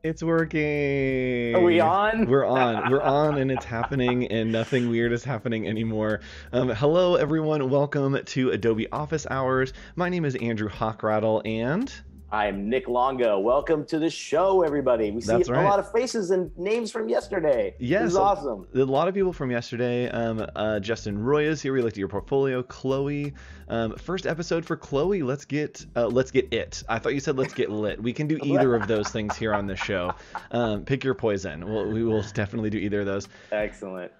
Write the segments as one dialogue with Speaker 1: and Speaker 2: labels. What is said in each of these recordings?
Speaker 1: It's working.
Speaker 2: Are we on?
Speaker 1: We're on. We're on, and it's happening, and nothing weird is happening anymore. Hello, everyone. Welcome to Adobe Office Hours. My name is Andrew Hochradel, and
Speaker 2: I'm Nick Longo. Welcome to the show, everybody. We see a lot of faces and names from yesterday.
Speaker 1: Yes,
Speaker 2: this is awesome.
Speaker 1: A lot of people from yesterday. Justin Roy is here. We looked at your portfolio. Chloe, first episode for Chloe. Let's get it. I thought you said let's get lit. We can do either of those things here on the show. Pick your poison. We will definitely do either of those.
Speaker 2: Excellent.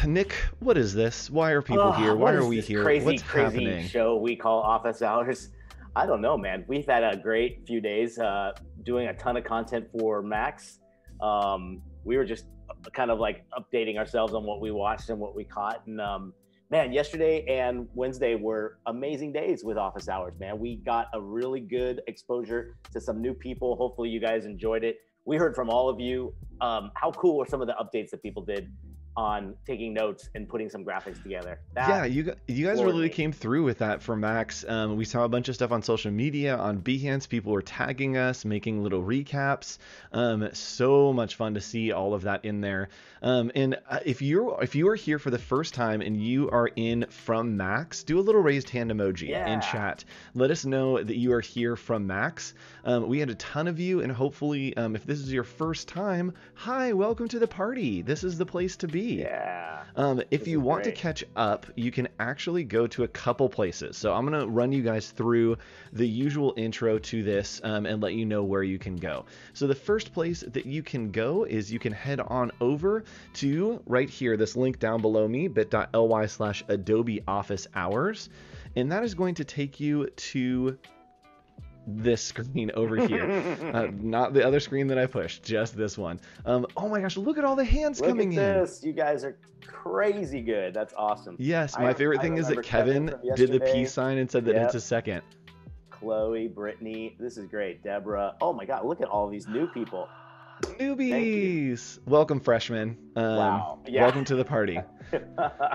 Speaker 1: Nick, what is this? Why are people here? Why are we here?
Speaker 2: What's happening? Show we call Office Hours. I don't know, man. We've had a great few days doing a ton of content for Max. We were just kind of like updating ourselves on what we watched and what we caught. And man, yesterday and Wednesday were amazing days with Office Hours, man. We got a really good exposure to some new people. Hopefully you guys enjoyed it. We heard from all of you. How cool were some of the updates that people did on taking notes and putting some graphics together?
Speaker 1: You guys really came through with that for Max. We saw a bunch of stuff on social media, on Behance. People were tagging us, making little recaps. So much fun to see all of that in there. And if you are here for the first time and you are in from Max, do a little raised hand emoji in chat. Let us know that you are here from Max. We had a ton of you, and hopefully if this is your first time, hi, welcome to the party. This is the place to be.
Speaker 2: Yeah.
Speaker 1: If you want to catch up, you can actually go to a couple places. So I'm going to run you guys through the usual intro to this and let you know where you can go. So the first place that you can go is you can head on over to right here, this link down below me, bit.ly/Adobe Office Hours. And that is going to take you to this screen over here, not the other screen that I pushed, just this one. Oh my gosh, look at all the hands coming in.
Speaker 2: Look at this. You guys are crazy good. That's awesome.
Speaker 1: Yes, my favorite thing is that Kevin did the peace sign and said that it's a second.
Speaker 2: Chloe, Brittany, this is great. Deborah. Oh my God, look at all these new people.
Speaker 1: Newbies. Welcome, freshmen.
Speaker 2: Wow. Yeah.
Speaker 1: Welcome to the party.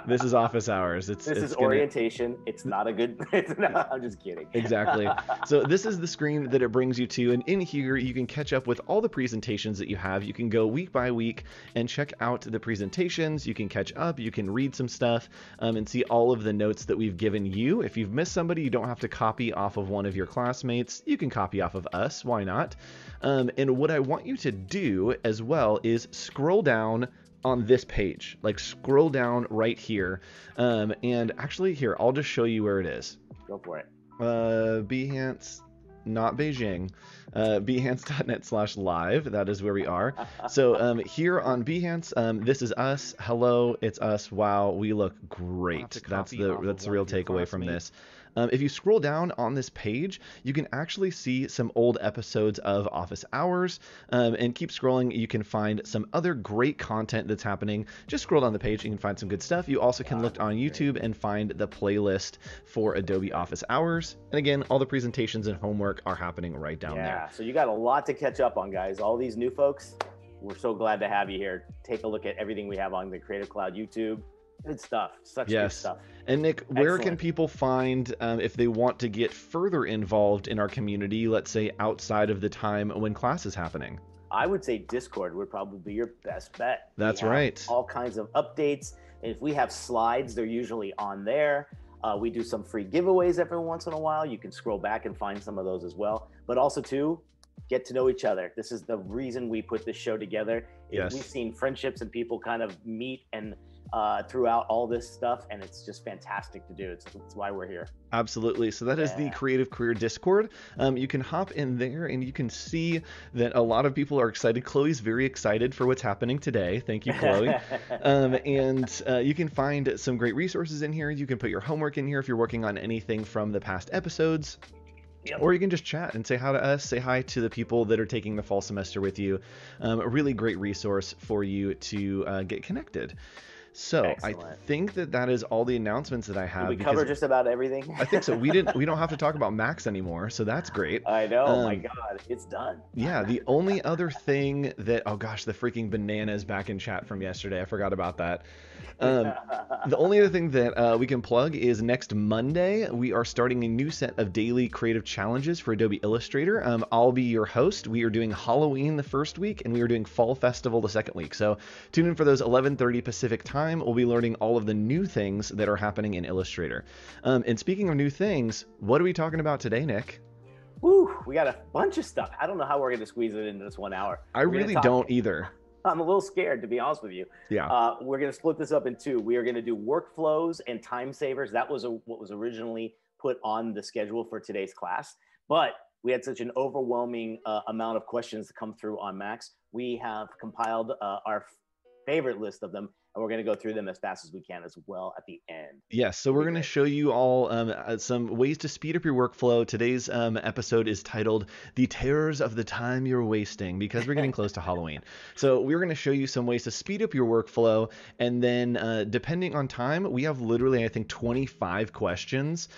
Speaker 1: This is Office Hours. This is
Speaker 2: orientation. It's not a good. I'm just kidding.
Speaker 1: Exactly. So this is the screen that it brings you to, and in here you can catch up with all the presentations that you have. You can go week by week and check out the presentations. You can catch up. You can read some stuff and see all of the notes that we've given you. If you've missed somebody, you don't have to copy off of one of your classmates. You can copy off of us. Why not? And what I want you to do as well is scroll down on this page, like scroll down right here. And actually here, I'll just show you where it is.
Speaker 2: Go for it.
Speaker 1: Behance, not Beijing, behance.net/live. That is where we are. So here on Behance, this is us. Hello, it's us. Wow, we look great. That's the real takeaway from this. If you scroll down on this page, you can actually see some old episodes of Office Hours, and keep scrolling. You can find some other great content that's happening. Just scroll down the page. You can find some good stuff. You also can look on YouTube and find the playlist for Adobe Office Hours. And again, all the presentations and homework are happening right down there.
Speaker 2: Yeah, so you got a lot to catch up on, guys. All these new folks, we're so glad to have you here. Take a look at everything we have on the Creative Cloud YouTube. Good stuff. Such good stuff.
Speaker 1: And Nick, where can people find, if they want to get further involved in our community, let's say outside of the time when class is happening?
Speaker 2: I would say Discord would probably be your best bet.
Speaker 1: That's right.
Speaker 2: All kinds of updates. And if we have slides, they're usually on there. We do some free giveaways every once in a while. You can scroll back and find some of those as well. But also, too, get to know each other. This is the reason we put this show together.
Speaker 1: Yes.
Speaker 2: We've seen friendships and people kind of meet and throughout all this stuff, and it's just fantastic to do. It's why we're here.
Speaker 1: Absolutely. So that is the Creative Career Discord. You can hop in there and you can see that a lot of people are excited. Chloe's very excited for what's happening today. Thank you, Chloe. And you can find some great resources in here. You can put your homework in here if you're working on anything from the past episodes.
Speaker 2: Yep.
Speaker 1: Or you can just chat and say hi to us, say hi to the people that are taking the fall semester with you. A really great resource for you to get connected. So I
Speaker 2: Excellent.
Speaker 1: think that is all the announcements that I
Speaker 2: Did
Speaker 1: have.
Speaker 2: we
Speaker 1: Because
Speaker 2: cover just about everything?
Speaker 1: I think so. We don't have to talk about Max anymore, so that's great.
Speaker 2: I know. My
Speaker 1: Um,
Speaker 2: God, it's done.
Speaker 1: yeah, the only other thing that, oh gosh, the freaking bananas back in chat from yesterday. I forgot about that. The only other thing that we can plug is next Monday, we are starting a new set of daily creative challenges for Adobe Illustrator. I'll be your host. We are doing Halloween the first week, and we are doing Fall Festival the second week. So tune in for those 11:30 Pacific time. We'll be learning all of the new things that are happening in Illustrator. And speaking of new things, what are we talking about today, Nick?
Speaker 2: Woo, we got a bunch of stuff. I don't know how we're going to squeeze it into this 1 hour.
Speaker 1: I really don't either.
Speaker 2: I'm a little scared, to be honest with you.
Speaker 1: Yeah.
Speaker 2: We're going to split this up in two. We are going to do workflows and time savers. That was what was originally put on the schedule for today's class. But we had such an overwhelming amount of questions to come through on Max. We have compiled our favorite list of them, and we're going to go through them as fast as we can as well at the end.
Speaker 1: Yes, so we're going to show you all some ways to speed up your workflow. Today's episode is titled The Terrors of the Time You're Wasting, because we're getting close to Halloween. So we're going to show you some ways to speed up your workflow, and then depending on time, we have literally, I think, 25 questions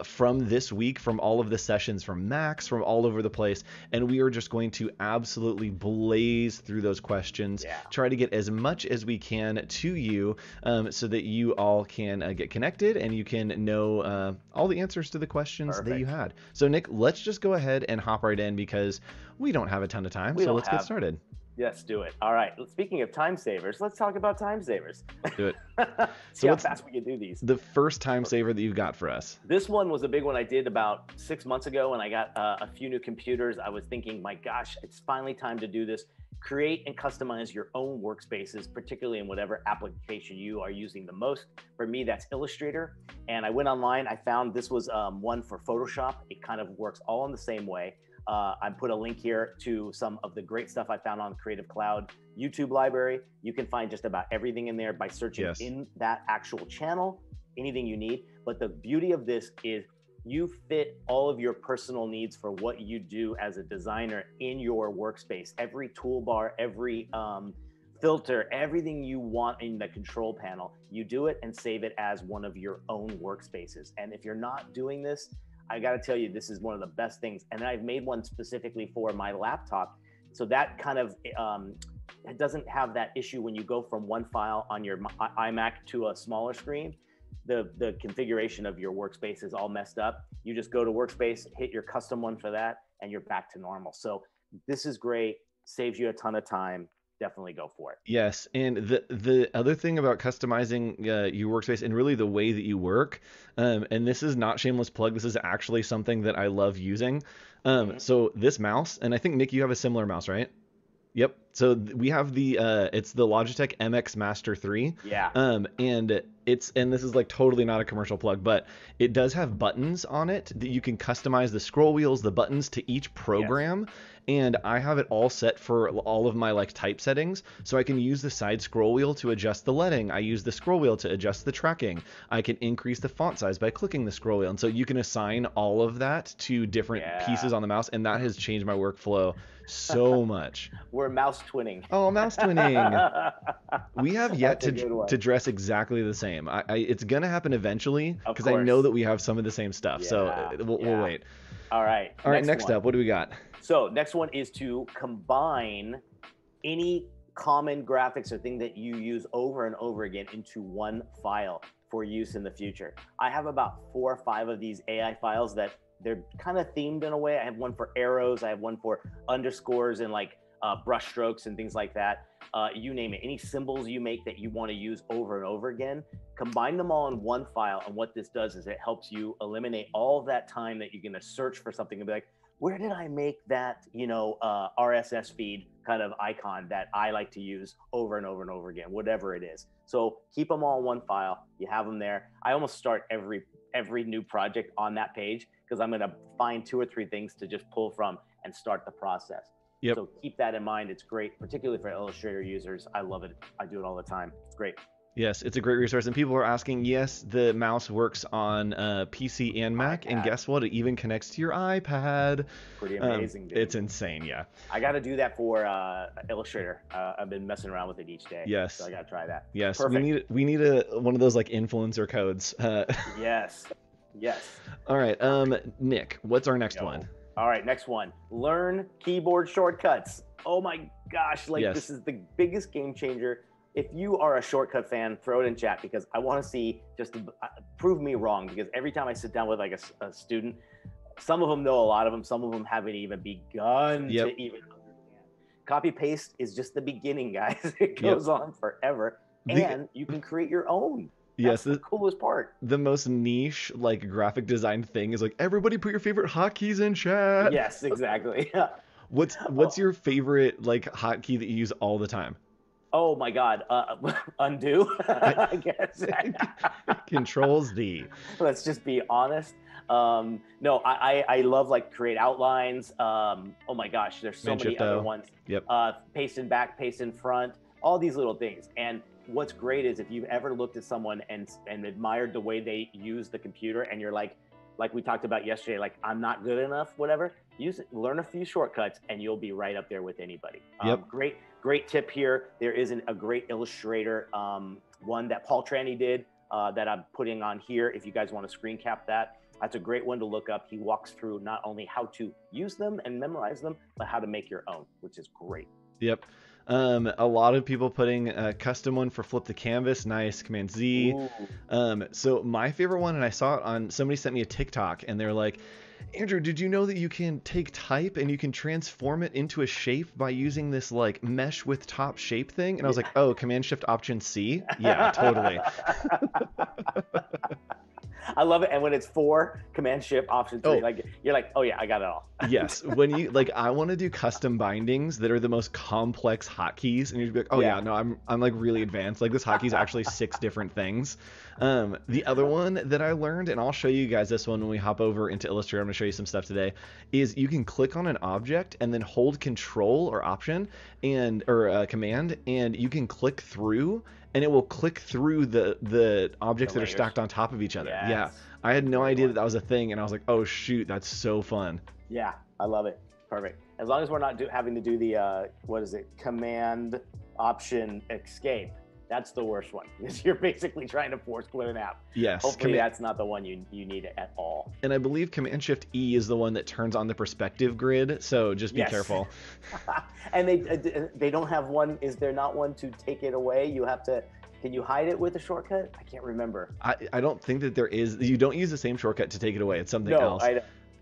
Speaker 1: from this week, from all of the sessions from Max, from all over the place, and we are just going to absolutely blaze through those questions, try to get as much as we can to you so that you all can get connected and you can know all the answers to the questions that you had. So Nick, let's just go ahead and hop right in because we don't have a ton of time. So let's get started.
Speaker 2: Yes, do it. All right. Speaking of time savers, let's talk about time savers.
Speaker 1: Do it.
Speaker 2: See how fast we can do these.
Speaker 1: The first time saver that you've got for us.
Speaker 2: This one was a big one I did about 6 months ago when I got a few new computers. I was thinking, my gosh, it's finally time to do this. Create and customize your own workspaces, particularly in whatever application you are using the most. For me, that's Illustrator. And I went online. I found this was one for Photoshop. It kind of works all in the same way. I put a link here to some of the great stuff I found on Creative Cloud YouTube library. You can find just about everything in there by searching in that actual channel, anything you need. But the beauty of this is you fit all of your personal needs for what you do as a designer in your workspace. Every toolbar, every filter, everything you want in the control panel, you do it and save it as one of your own workspaces. And if you're not doing this, I got to tell you, this is one of the best things. And I've made one specifically for my laptop. So that kind of, it doesn't have that issue when you go from one file on your iMac to a smaller screen. The configuration of your workspace is all messed up. You just go to Workspace, hit your custom one for that, and you're back to normal. So this is great, saves you a ton of time. Definitely go for it.
Speaker 1: Yes, and the other thing about customizing your workspace and really the way that you work, and this is not shameless plug, this is actually something that I love using. So this mouse, and I think Nick, you have a similar mouse, right? Yep. So we have the it's the Logitech MX Master 3.
Speaker 2: Yeah.
Speaker 1: And this is like totally not a commercial plug, but it does have buttons on it that you can customize the scroll wheels, the buttons to each program. Yes. And I have it all set for all of my like type settings. So I can use the side scroll wheel to adjust the leading. I use the scroll wheel to adjust the tracking. I can increase the font size by clicking the scroll wheel. And so you can assign all of that to different pieces on the mouse. And that has changed my workflow so much.
Speaker 2: We're mouse twinning.
Speaker 1: Oh, mouse twinning. We have yet to dress exactly the same. It's going to happen eventually because I know that we have some of the same stuff. So we'll wait.
Speaker 2: All right.
Speaker 1: All right. Next up, what do we got?
Speaker 2: So next one is to combine any common graphics or thing that you use over and over again into one file for use in the future. I have about 4 or 5 of these AI files that they're kind of themed in a way. I have one for arrows. I have one for underscores and like brush strokes and things like that. You name it. Any symbols you make that you want to use over and over again, combine them all in one file. And what this does is it helps you eliminate all of that time that you're going to search for something and be like, where did I make that, RSS feed kind of icon that I like to use over and over and over again, whatever it is. So keep them all in one file. You have them there. I almost start every new project on that page because I'm going to find 2 or 3 things to just pull from and start the process.
Speaker 1: Yep.
Speaker 2: So keep that in mind. It's great, particularly for Illustrator users. I love it. I do it all the time. It's great.
Speaker 1: Yes, it's a great resource. And people are asking, yes, the mouse works on PC and Mac. And
Speaker 2: iPad.
Speaker 1: guess what? It even connects to your iPad.
Speaker 2: Pretty amazing, dude.
Speaker 1: It's insane, yeah.
Speaker 2: I got to do that for Illustrator. I've been messing around with it each day.
Speaker 1: Yes.
Speaker 2: So I got to try that.
Speaker 1: Yes,
Speaker 2: Perfect.
Speaker 1: we need one of those like influencer codes.
Speaker 2: Yes. Yes.
Speaker 1: All right, Nick, what's our next one?
Speaker 2: All right, next one. Learn keyboard shortcuts. Oh my gosh, like this is the biggest game changer. If you are a shortcut fan, throw it in chat because I want to see, just to prove me wrong, because every time I sit down with like a student, some of them know a lot of them, some of them haven't even begun to even understand. Copy paste is just the beginning, guys. It goes on forever, and you can create your own. That's the coolest part.
Speaker 1: The most niche like graphic design thing is like, everybody put your favorite hotkeys in chat.
Speaker 2: Yes, exactly.
Speaker 1: What's your favorite like hotkey that you use all the time?
Speaker 2: Oh my God, undo, I guess.
Speaker 1: Controls D.
Speaker 2: Let's just be honest. No, I love like create outlines. Oh my gosh, there's so many other ones. Paste in back, paste in front, all these little things. And what's great is if you've ever looked at someone and admired the way they use the computer and you're like we talked about yesterday, like I'm not good enough, whatever, learn a few shortcuts and you'll be right up there with anybody. Great tip here. There isn't a great Illustrator one that Paul Tranny did that I'm putting on here. If you guys want to screen cap that, that's a great one to look up. He walks through not only how to use them and memorize them, but how to make your own, which is great.
Speaker 1: Yep. A lot of people putting a custom one for flip the canvas. Nice. Command Z. So my favorite one, and I saw it on, somebody sent me a TikTok and they're like, Andrew, did you know that you can take type and you can transform it into a shape by using this like mesh with top shape thing? And I was like, oh, Command Shift Option C. Yeah, totally.
Speaker 2: I love it. And when it's 4, Command Shift Option 3, like you're like, oh yeah, I got it all.
Speaker 1: Yes. When you like, I want to do custom bindings that are the most complex hotkeys, and you'd be like, oh yeah, no, I'm like really advanced. Like this hotkey is actually 6 different things. The other one that I learned, and I'll show you guys this one when we hop over into Illustrator, I'm gonna show you some stuff today, is you can click on an object and then hold Control or Option or Command, and you can click through. And it will click through the objects that are stacked on top of each other. Yes. Yeah, I had no idea that was a thing, and I was like, oh shoot, that's so fun.
Speaker 2: Yeah, I love it. Perfect. As long as we're not having to do the Command Option Escape. That's the worst one, because you're basically trying to force quit an app.
Speaker 1: Yes.
Speaker 2: Hopefully that's not the one you need at all.
Speaker 1: And I believe Command Shift E is the one that turns on the perspective grid, so just be careful.
Speaker 2: And they don't have one. Is there not one to take it away? You have to. Can you hide it with a shortcut? I can't remember.
Speaker 1: I don't think that there is. You don't use the same shortcut to take it away. It's something else.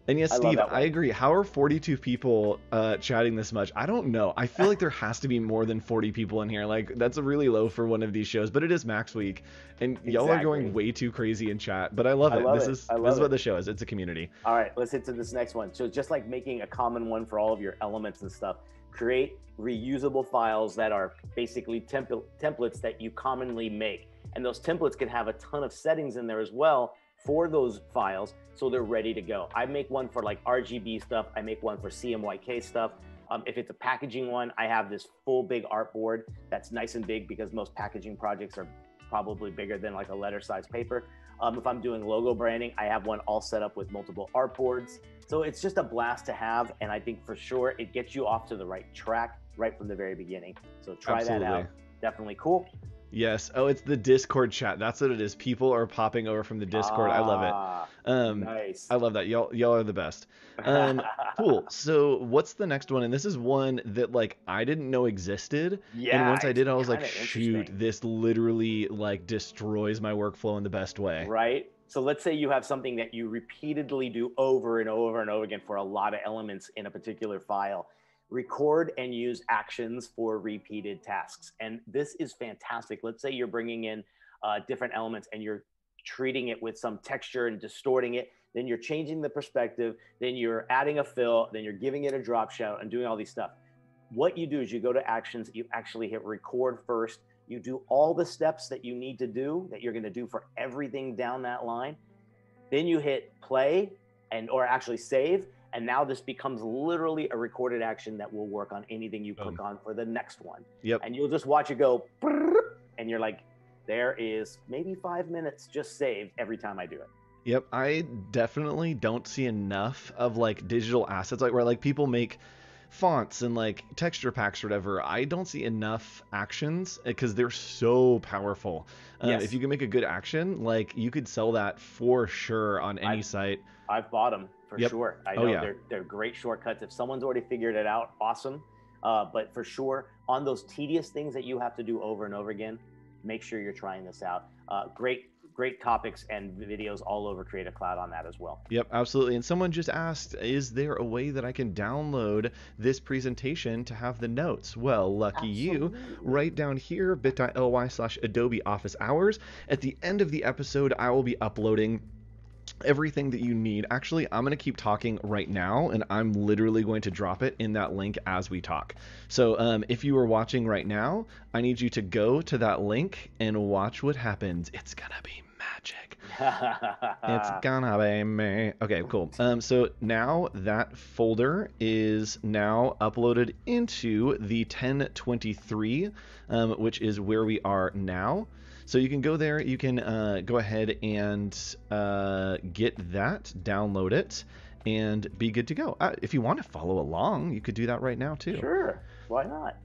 Speaker 1: And yes, Steve, I agree. How are 42 people chatting this much? I don't know. I feel like there has to be more than 40 people in here. Like, that's really low for one of these shows, but it is Max Week, and y'all are going way too crazy in chat, but I love it. This is what the show is. It's a community.
Speaker 2: All right, let's hit to this next one. So just like making a common one for all of your elements and stuff, create reusable files that are basically templates that you commonly make. And those templates can have a ton of settings in there as well for those files, so they're ready to go. I make one for like RGB stuff. I make one for CMYK stuff. If it's a packaging one, I have this full big artboard that's nice and big, because most packaging projects are probably bigger than like a letter size paper. If I'm doing logo branding, I have one all set up with multiple artboards. So it's just a blast to have. And I think for sure it gets you off to the right track right from the very beginning. So try that out. Definitely cool.
Speaker 1: Yes. Oh, it's the Discord chat. That's what it is. People are popping over from the Discord. I love it.
Speaker 2: Nice.
Speaker 1: I love that. Y'all are the best. Cool. So what's the next one? And this is one that like I didn't know existed. Yeah. And once I did, I was like, shoot, this literally like destroys my workflow in the best way.
Speaker 2: Right. So let's say you have something that you repeatedly do over and over and over again for a lot of elements in a particular file. Record and use actions for repeated tasks. And this is fantastic. Let's say you're bringing in different elements and you're treating it with some texture and distorting it. Then you're changing the perspective. Then you're adding a fill. Then you're giving it a drop shadow and doing all these stuff. What you do is you go to actions. You actually hit record first. You do all the steps that you need to do, that you're going to do for everything down that line. Then you hit play or actually save. And now this becomes literally a recorded action that will work on anything you click on for the next one.
Speaker 1: Yep.
Speaker 2: And you'll just watch it go, and you're like, there is maybe 5 minutes just saved every time I do it.
Speaker 1: Yep, I definitely don't see enough of like digital assets, like where like people make fonts and like texture packs or whatever. I don't see enough actions because they're so powerful. If
Speaker 2: Yes.
Speaker 1: you can make a good action, like you could sell that for sure on any site.
Speaker 2: I've bought them for
Speaker 1: Yep.
Speaker 2: sure. I
Speaker 1: Oh,
Speaker 2: know
Speaker 1: yeah.
Speaker 2: they're great shortcuts. If someone's already figured it out, awesome. But for sure, on those tedious things that you have to do over and over again, make sure you're trying this out. Great topics and videos all over Creative Cloud on that as well.
Speaker 1: Yep, absolutely. And someone just asked, is there a way that I can download this presentation to have the notes? Well, lucky you. Right down here, bit.ly/Adobe Office Hours. At the end of the episode, I will be uploading everything that you need. Actually, I'm going to keep talking right now, and I'm literally going to drop it in that link as we talk. So if you are watching right now, I need you to go to that link and watch what happens. It's going to be magic. It's gonna be me. Okay, cool. So now that folder is now uploaded into the 1023, which is where we are now. So you can go there, you can go ahead and get that, download it, and be good to go. If you want to follow along, you could do that right now too.
Speaker 2: Sure, why not?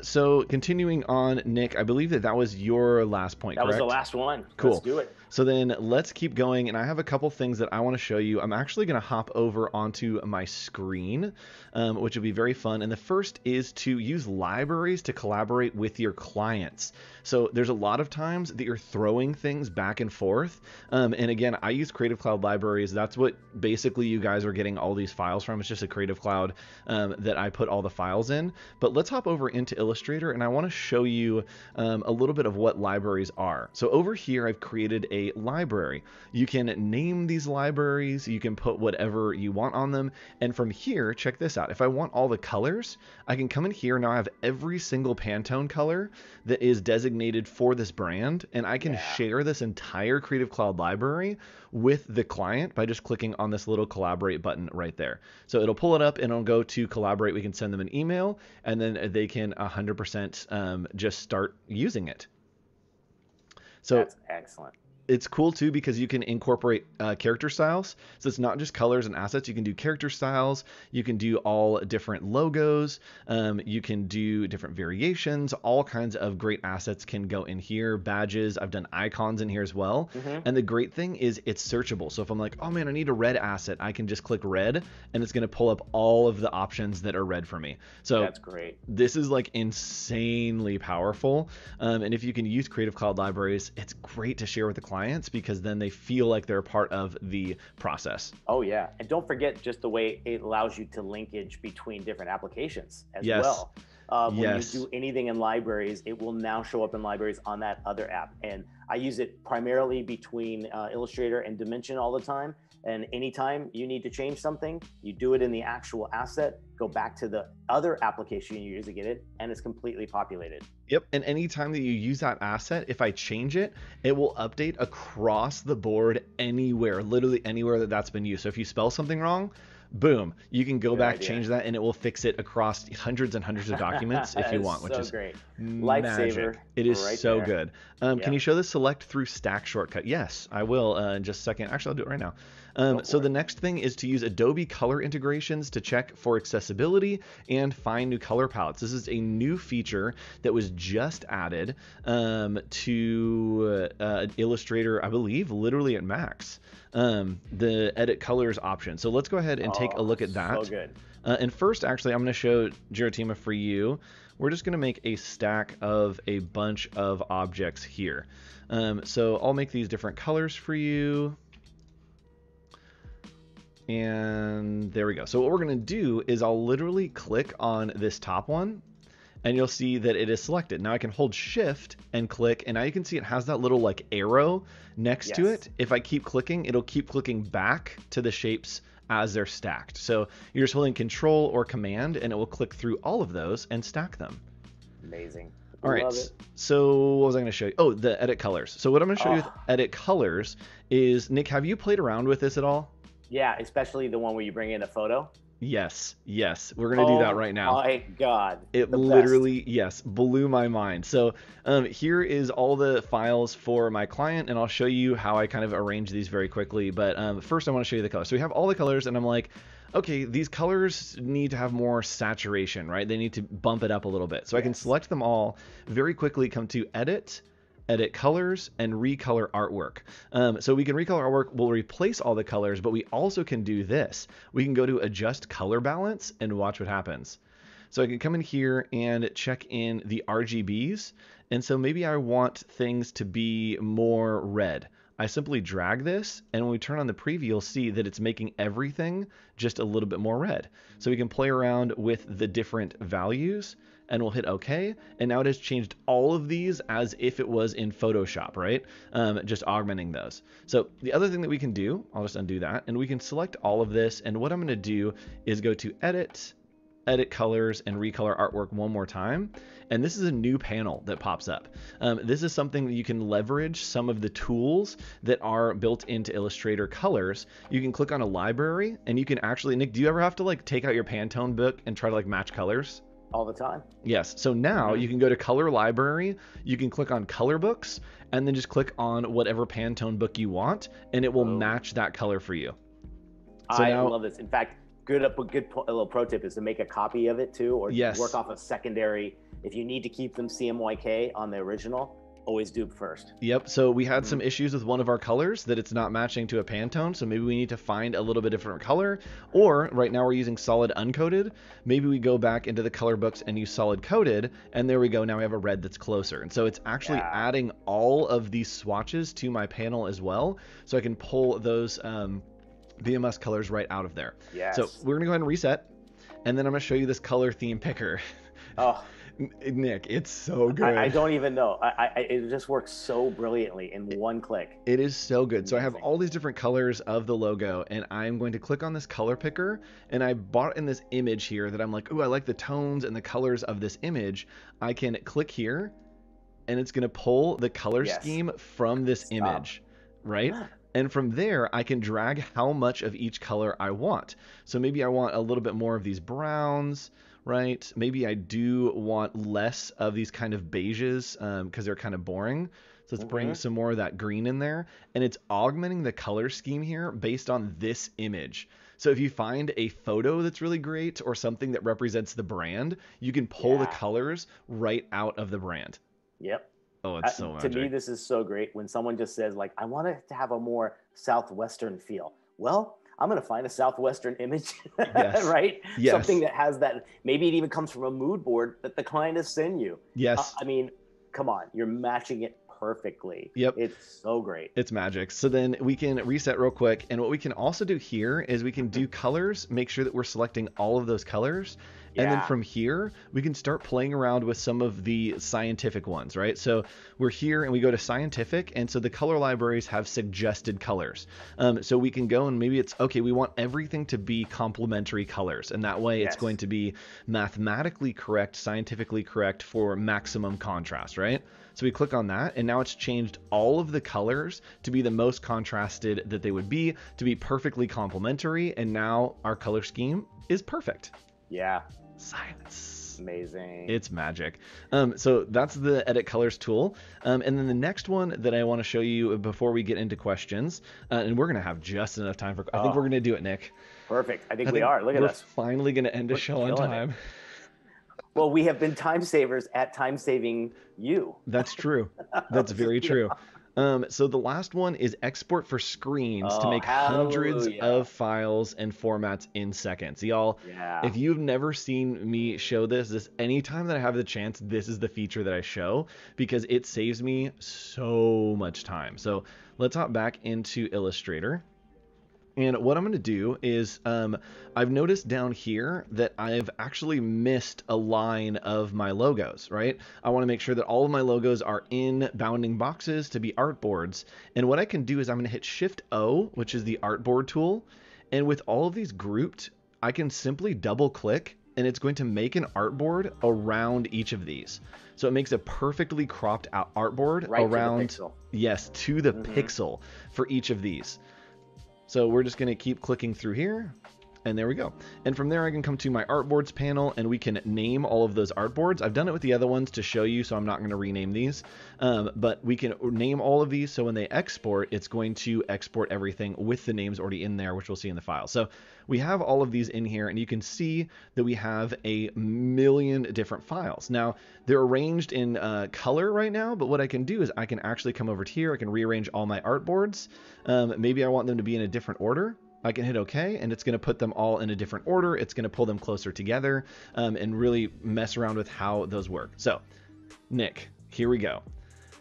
Speaker 1: So continuing on, Nick, I believe that was your last point, correct?
Speaker 2: That was the last one.
Speaker 1: Cool.
Speaker 2: Let's do it.
Speaker 1: So then let's keep going, and I have a couple things that I want to show you. I'm actually going to hop over onto my screen, which will be very fun. And the first is to use libraries to collaborate with your clients. So there's a lot of times that you're throwing things back and forth. And again, I use Creative Cloud libraries. That's what basically you guys are getting all these files from. It's just a Creative Cloud that I put all the files in. But let's hop over into Illustrator, and I want to show you a little bit of what libraries are. So over here, I've created a library. You can name these libraries, you can put whatever you want on them, and from here, check this out. If I want all the colors, I can come in here. Now I have every single Pantone color that is designated for this brand, and I can share this entire Creative Cloud library with the client by just clicking on this little collaborate button right there. So it'll pull it up and it'll go to collaborate. We can send them an email, and then they can 100% just start using it. So
Speaker 2: that's excellent.
Speaker 1: It's cool too because you can incorporate character styles. So it's not just colors and assets. You can do character styles. You can do all different logos. You can do different variations. All kinds of great assets can go in here. Badges. I've done icons in here as well. And the great thing is it's searchable. So if I'm like, oh man, I need a red asset, I can just click red and it's going to pull up all of the options that are red for me. So
Speaker 2: that's great.
Speaker 1: This is like insanely powerful. And if you can use Creative Cloud libraries, it's great to share with the clients because then they feel like they're a part of the process.
Speaker 2: Oh yeah, and don't forget just the way it allows you to linkage between different applications as well. When you do anything in libraries, it will now show up in libraries on that other app. And I use it primarily between Illustrator and Dimension all the time. And anytime you need to change something, you do it in the actual asset, go back to the other application you're using it, and it's completely populated.
Speaker 1: Yep, and anytime that you use that asset, if I change it, it will update across the board anywhere, literally anywhere that's been used. So if you spell something wrong, boom, you can go back, change that, and it will fix it across hundreds and hundreds of documents if you want, which is
Speaker 2: great.
Speaker 1: Magic.
Speaker 2: Lifesaver.
Speaker 1: It is
Speaker 2: right
Speaker 1: so
Speaker 2: there.
Speaker 1: Good. Can you show the select through stack shortcut? Yes, I will in just a second. Actually, I'll do it right now. So the next thing is to use Adobe color integrations to check for accessibility and find new color palettes. This is a new feature that was just added to Illustrator, I believe, literally at Max. The edit colors option. So let's go ahead and take a look at that.
Speaker 2: So good.
Speaker 1: And first, actually, I'm going to show Giratima for you. We're just going to make a stack of a bunch of objects here. So I'll make these different colors for you. And there we go. So what we're going to do is I'll literally click on this top one, and you'll see that it is selected. Now I can hold shift and click, and now you can see it has that little like arrow next to it. If I keep clicking, it'll keep clicking back to the shapes as they're stacked. So you're just holding control or command, and it will click through all of those and stack them.
Speaker 2: Amazing.
Speaker 1: All right, so what was I going to show you? Oh, the edit colors. So what I'm going to show you with edit colors is, Nick, have you played around with this at all?
Speaker 2: Yeah, especially the one where you bring in a photo.
Speaker 1: Yes, yes, we're gonna do that right now.
Speaker 2: Oh my God,
Speaker 1: It
Speaker 2: the best.
Speaker 1: literally, yes, blew my mind. So here is all the files for my client, and I'll show you how I kind of arrange these very quickly. But first, I want to show you the colors. So we have all the colors, and I'm like, okay, these colors need to have more saturation, right? They need to bump it up a little bit. So I can select them all very quickly, come to Edit, Edit Colors, and Recolor Artwork. So we can recolor artwork, we'll replace all the colors, but we also can do this. We can go to Adjust Color Balance and watch what happens. So I can come in here and check in the RGBs. And so maybe I want things to be more red. I simply drag this, and when we turn on the preview, you'll see that it's making everything just a little bit more red. So we can play around with the different values, and we'll hit OK. And now it has changed all of these as if it was in Photoshop, right? Just augmenting those. So the other thing that we can do, I'll just undo that, and we can select all of this. And what I'm going to do is go to Edit, Edit Colors, and Recolor Artwork one more time. And this is a new panel that pops up. This is something that you can leverage some of the tools that are built into Illustrator Colors. You can click on a library, and you can actually, Nick, do you ever have to like take out your Pantone book and try to like match colors?
Speaker 2: All the time.
Speaker 1: Yes. So now you can go to Color Library, you can click on Color Books, and then just click on whatever Pantone book you want, and it will match that color for you. So
Speaker 2: I love this. In fact, a little pro tip is to make a copy of it too, or work off a secondary. If you need to keep them CMYK on the original, always dupe first.
Speaker 1: Yep. So we had some issues with one of our colors that it's not matching to a Pantone. So maybe we need to find a little bit different color. Or right now we're using solid uncoated. Maybe we go back into the color books and use solid coated. And there we go. Now we have a red that's closer. And so it's actually adding all of these swatches to my panel as well. So I can pull those BMS colors right out of there.
Speaker 2: Yes.
Speaker 1: So we're going to go ahead and reset. And then I'm going to show you this color theme picker.
Speaker 2: Oh.
Speaker 1: Nick, it's so good.
Speaker 2: I don't even know. It just works so brilliantly in one click.
Speaker 1: It is so good. So I have all these different colors of the logo, and I'm going to click on this color picker, and I bought in this image here that I'm like, ooh, I like the tones and the colors of this image. I can click here, and it's going to pull the color scheme from this image, right? And from there, I can drag how much of each color I want. So maybe I want a little bit more of these browns, right? Maybe I do want less of these kind of beiges because they're kind of boring. So let's bring some more of that green in there. And it's augmenting the color scheme here based on this image. So if you find a photo that's really great or something that represents the brand, you can pull the colors right out of the brand.
Speaker 2: Yep.
Speaker 1: Oh, it's so magic.
Speaker 2: To me, this is so great when someone just says, like, I want it to have a more Southwestern feel. Well, I'm going to find a Southwestern image, right?
Speaker 1: Yes.
Speaker 2: Something that has that. Maybe it even comes from a mood board that the client has sent you.
Speaker 1: Yes.
Speaker 2: I mean, come on. You're matching it perfectly.
Speaker 1: Yep.
Speaker 2: It's so great.
Speaker 1: It's magic. So then we can reset real quick. And what we can also do here is we can do colors, make sure that we're selecting all of those colors. And then from here, we can start playing around with some of the scientific ones, right? So we're here and we go to scientific. And so the color libraries have suggested colors. So we can go and maybe it's, okay, we want everything to be complementary colors. And that way it's going to be mathematically correct, scientifically correct for maximum contrast, right? So we click on that, and now it's changed all of the colors to be the most contrasted that they would be, to be perfectly complementary. And now our color scheme is perfect.
Speaker 2: Yeah.
Speaker 1: Science.
Speaker 2: Amazing.
Speaker 1: It's magic. So that's the edit colors tool. And then the next one that I want to show you before we get into questions, and we're going to have just enough time for, I think we're going to do it, Nick.
Speaker 2: Perfect. I think we are. Look at us.
Speaker 1: We're finally going to end a show on time.
Speaker 2: Well, we have been time savers at time saving you.
Speaker 1: That's true. That's very true. So the last one is export for screens to make hundreds of files and formats in seconds. Y'all, if you've never seen me show this anytime that I have the chance, this is the feature that I show because it saves me so much time. So let's hop back into Illustrator. And what I'm going to do is I've noticed down here that I've actually missed a line of my logos, right? I want to make sure that all of my logos are in bounding boxes to be artboards. And what I can do is I'm going to hit Shift-O, which is the artboard tool. And with all of these grouped, I can simply double click and it's going to make an artboard around each of these. So it makes a perfectly cropped out artboard around, to the pixel for each of these. So we're just going to keep clicking through here And there we go. And from there, I can come to my artboards panel and we can name all of those artboards. I've done it with the other ones to show you, so I'm not going to rename these. But we can name all of these, so when they export, it's going to export everything with the names already in there, which we'll see in the file. So we have all of these in here, and you can see that we have a million different files. Now, they're arranged in color right now, but what I can do is I can actually come over to here. I can rearrange all my artboards. Maybe I want them to be in a different order. I can hit OK, and it's going to put them all in a different order. It's going to pull them closer together and really mess around with how those work. So, Nick, here we go.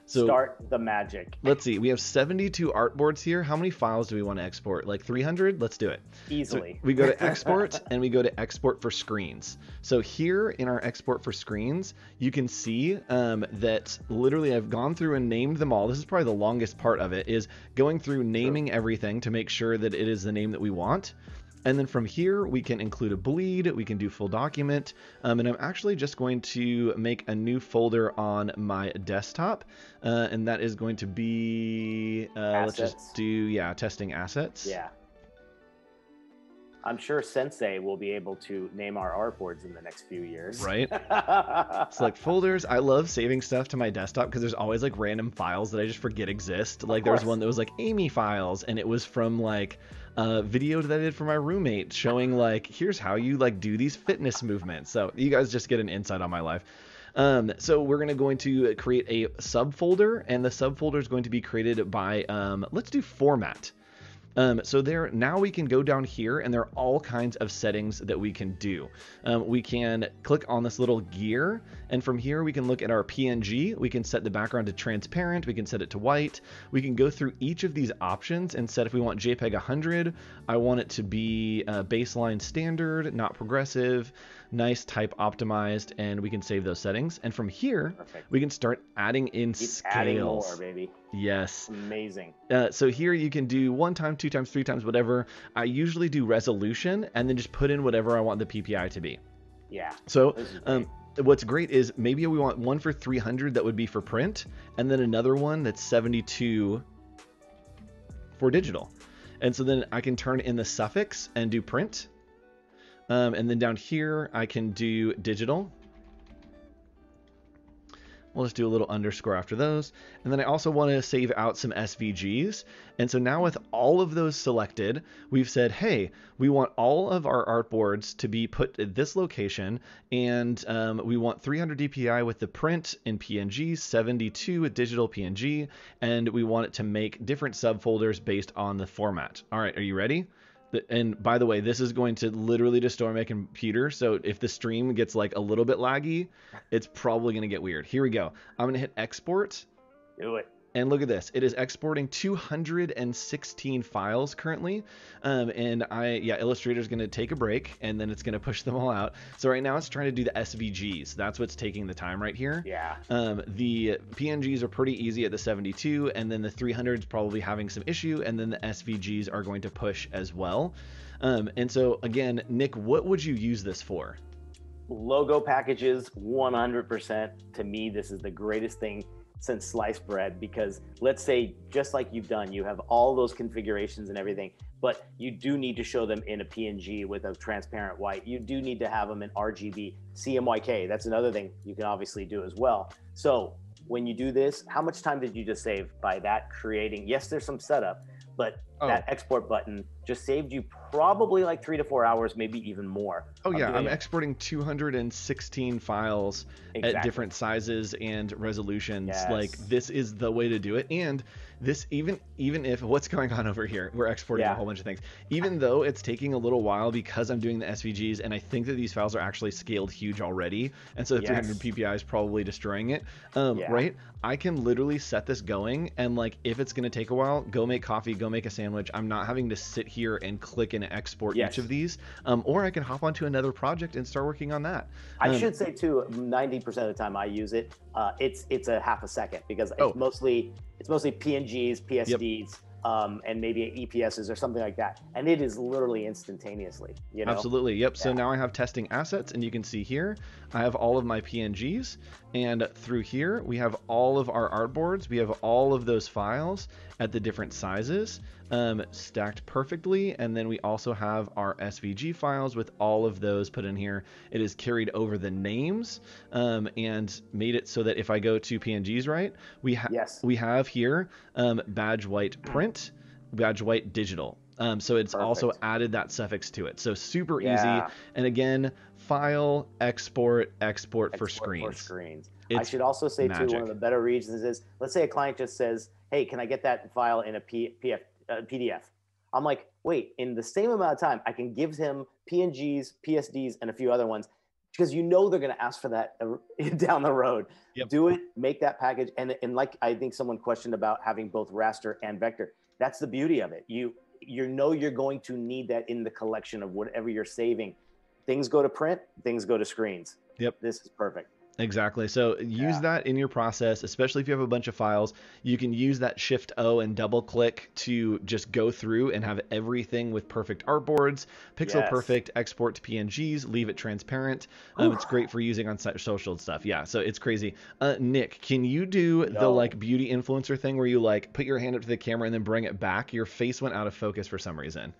Speaker 1: So
Speaker 2: start the magic.
Speaker 1: Let's see. We have 72 artboards here. How many files do we want to export? Like 300? Let's do it.
Speaker 2: Easily.
Speaker 1: So we go to export and we go to export for screens. So here in our export for screens, you can see that literally I've gone through and named them all. This is probably the longest part of it, is going through naming everything to make sure that it is the name that we want. And then from here, we can include a bleed, we can do full document, and I'm actually just going to make a new folder on my desktop, and that is going to be, let's just do, yeah, testing assets.
Speaker 2: Yeah. I'm sure Sensei will be able to name our artboards in the next few years.
Speaker 1: Right. Select folders. I love saving stuff to my desktop because there's always like random files that I just forget exist. Like there was one that was like Amy files, and it was from like a video that I did for my roommate showing like, here's how you like do these fitness movements. So you guys just get an insight on my life. So we're going to create a subfolder, and the subfolder is going to be created by, let's do format. So there, now we can go down here and there are all kinds of settings that we can do. We can click on this little gear, and from here we can look at our PNG. We can set the background to transparent. We can set it to white. We can go through each of these options and set if we want JPEG 100. I want it to be baseline standard, not progressive, nice type optimized, and we can save those settings. And from here, we can start adding in scales.
Speaker 2: Adding more, baby.
Speaker 1: Yes.
Speaker 2: Amazing.
Speaker 1: So here you can do 1 time, 2 times, 3 times, whatever. I usually do resolution and then just put in whatever I want the PPI to be.
Speaker 2: Yeah.
Speaker 1: So what's great is maybe we want one for 300 that would be for print, and then another one that's 72 for digital. And so then I can turn in the suffix and do print. And then down here I can do digital. We'll just do a little underscore after those. And then I also want to save out some SVGs. And so now with all of those selected, we've said, hey, we want all of our artboards to be put at this location. And we want 300 DPI with the print in PNG, 72 with digital PNG. And we want it to make different subfolders based on the format. All right, are you ready? And by the way, this is going to literally destroy my computer. So if the stream gets like a little bit laggy, it's probably going to get weird. Here we go. I'm going to hit export.
Speaker 2: Do it.
Speaker 1: And look at this. It is exporting 216 files currently. And Illustrator is going to take a break, and then it's going to push them all out. So right now it's trying to do the SVGs. That's what's taking the time right here.
Speaker 2: Yeah.
Speaker 1: The PNGs are pretty easy at the 72, and then the 300 is probably having some issue, and then the SVGs are going to push as well. And so again, Nick, what would you use this for?
Speaker 2: Logo packages, 100%. To me, this is the greatest thing since sliced bread, because let's say, just like you've done, you have all those configurations and everything, but you do need to show them in a PNG with a transparent white. You do need to have them in RGB, CMYK. That's another thing you can obviously do as well. So when you do this, how much time did you just save by that creating? Yes, there's some setup, but that export button just saved you probably like 3 to 4 hours, maybe even more.
Speaker 1: Oh yeah, I'm exporting 216 files at different sizes and resolutions. Yes. Like this is the way to do it. And this, even if what's going on over here, we're exporting a whole bunch of things. Even though it's taking a little while because I'm doing the SVGs, and I think that these files are actually scaled huge already, and so the 300 PPI is probably destroying it. Right? I can literally set this going, and like if it's going to take a while, go make coffee, go make a sandwich. I'm not having to sit here and click and export each of these, or I can hop onto another project and start working on that.
Speaker 2: I should say too, 90% of the time I use it, it's a half a second, because it's mostly PNGs, PSDs, and maybe EPSs or something like that, and it is literally instantaneously. You know?
Speaker 1: Absolutely. Yep. So now I have testing assets, and you can see here I have all of my PNGs, and through here we have all of our artboards. We have all of those files, at the different sizes, stacked perfectly. And then we also have our SVG files with all of those put in here. It is carried over the names, and made it so that if I go to PNGs, right, we have here badge white print, badge white digital. So it's also added that suffix to it. So super easy. And again, file, export for screens.
Speaker 2: I should also say too, one of the better reasons is, let's say a client just says, hey, can I get that file in a PDF? I'm like, wait, in the same amount of time, I can give him PNGs, PSDs, and a few other ones, because you know they're going to ask for that down the road. Do it, make that package. And like I think someone questioned about having both raster and vector. That's the beauty of it. You know you're going to need that in the collection of whatever you're saving. Things go to print, things go to screens. This is perfect.
Speaker 1: Exactly. So use that in your process, especially if you have a bunch of files. You can use that Shift O and double click to just go through and have everything with perfect artboards, pixel perfect, export to PNGs, leave it transparent. It's great for using on social stuff. Yeah, so it's crazy. Nick, can you do the like beauty influencer thing where you like put your hand up to the camera and then bring it back? Your face went out of focus for some reason.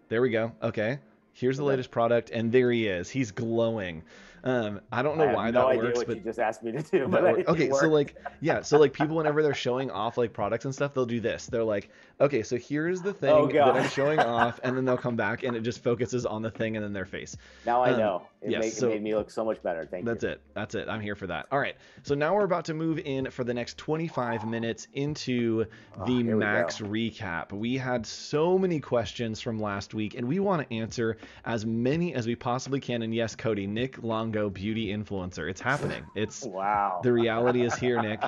Speaker 1: There we go. Okay. Here's the latest product, and there he is. He's glowing. I don't know why that works, but
Speaker 2: you just asked me to do.
Speaker 1: Okay, so like, so like people, whenever they're showing off like products and stuff, they'll do this. They're like, okay, so here's the thing that I'm showing off, and then they'll come back and it just focuses on the thing and then their face.
Speaker 2: Now I know. It made me look so much better. Thank you.
Speaker 1: That's it. I'm here for that. All right. So now we're about to move in for the next 25 minutes into the Max recap. We had so many questions from last week, and we want to answer as many as we possibly can. And yes, Cody, Nick Longo, beauty influencer. It's happening. It's
Speaker 2: wow.
Speaker 1: The reality is here, Nick.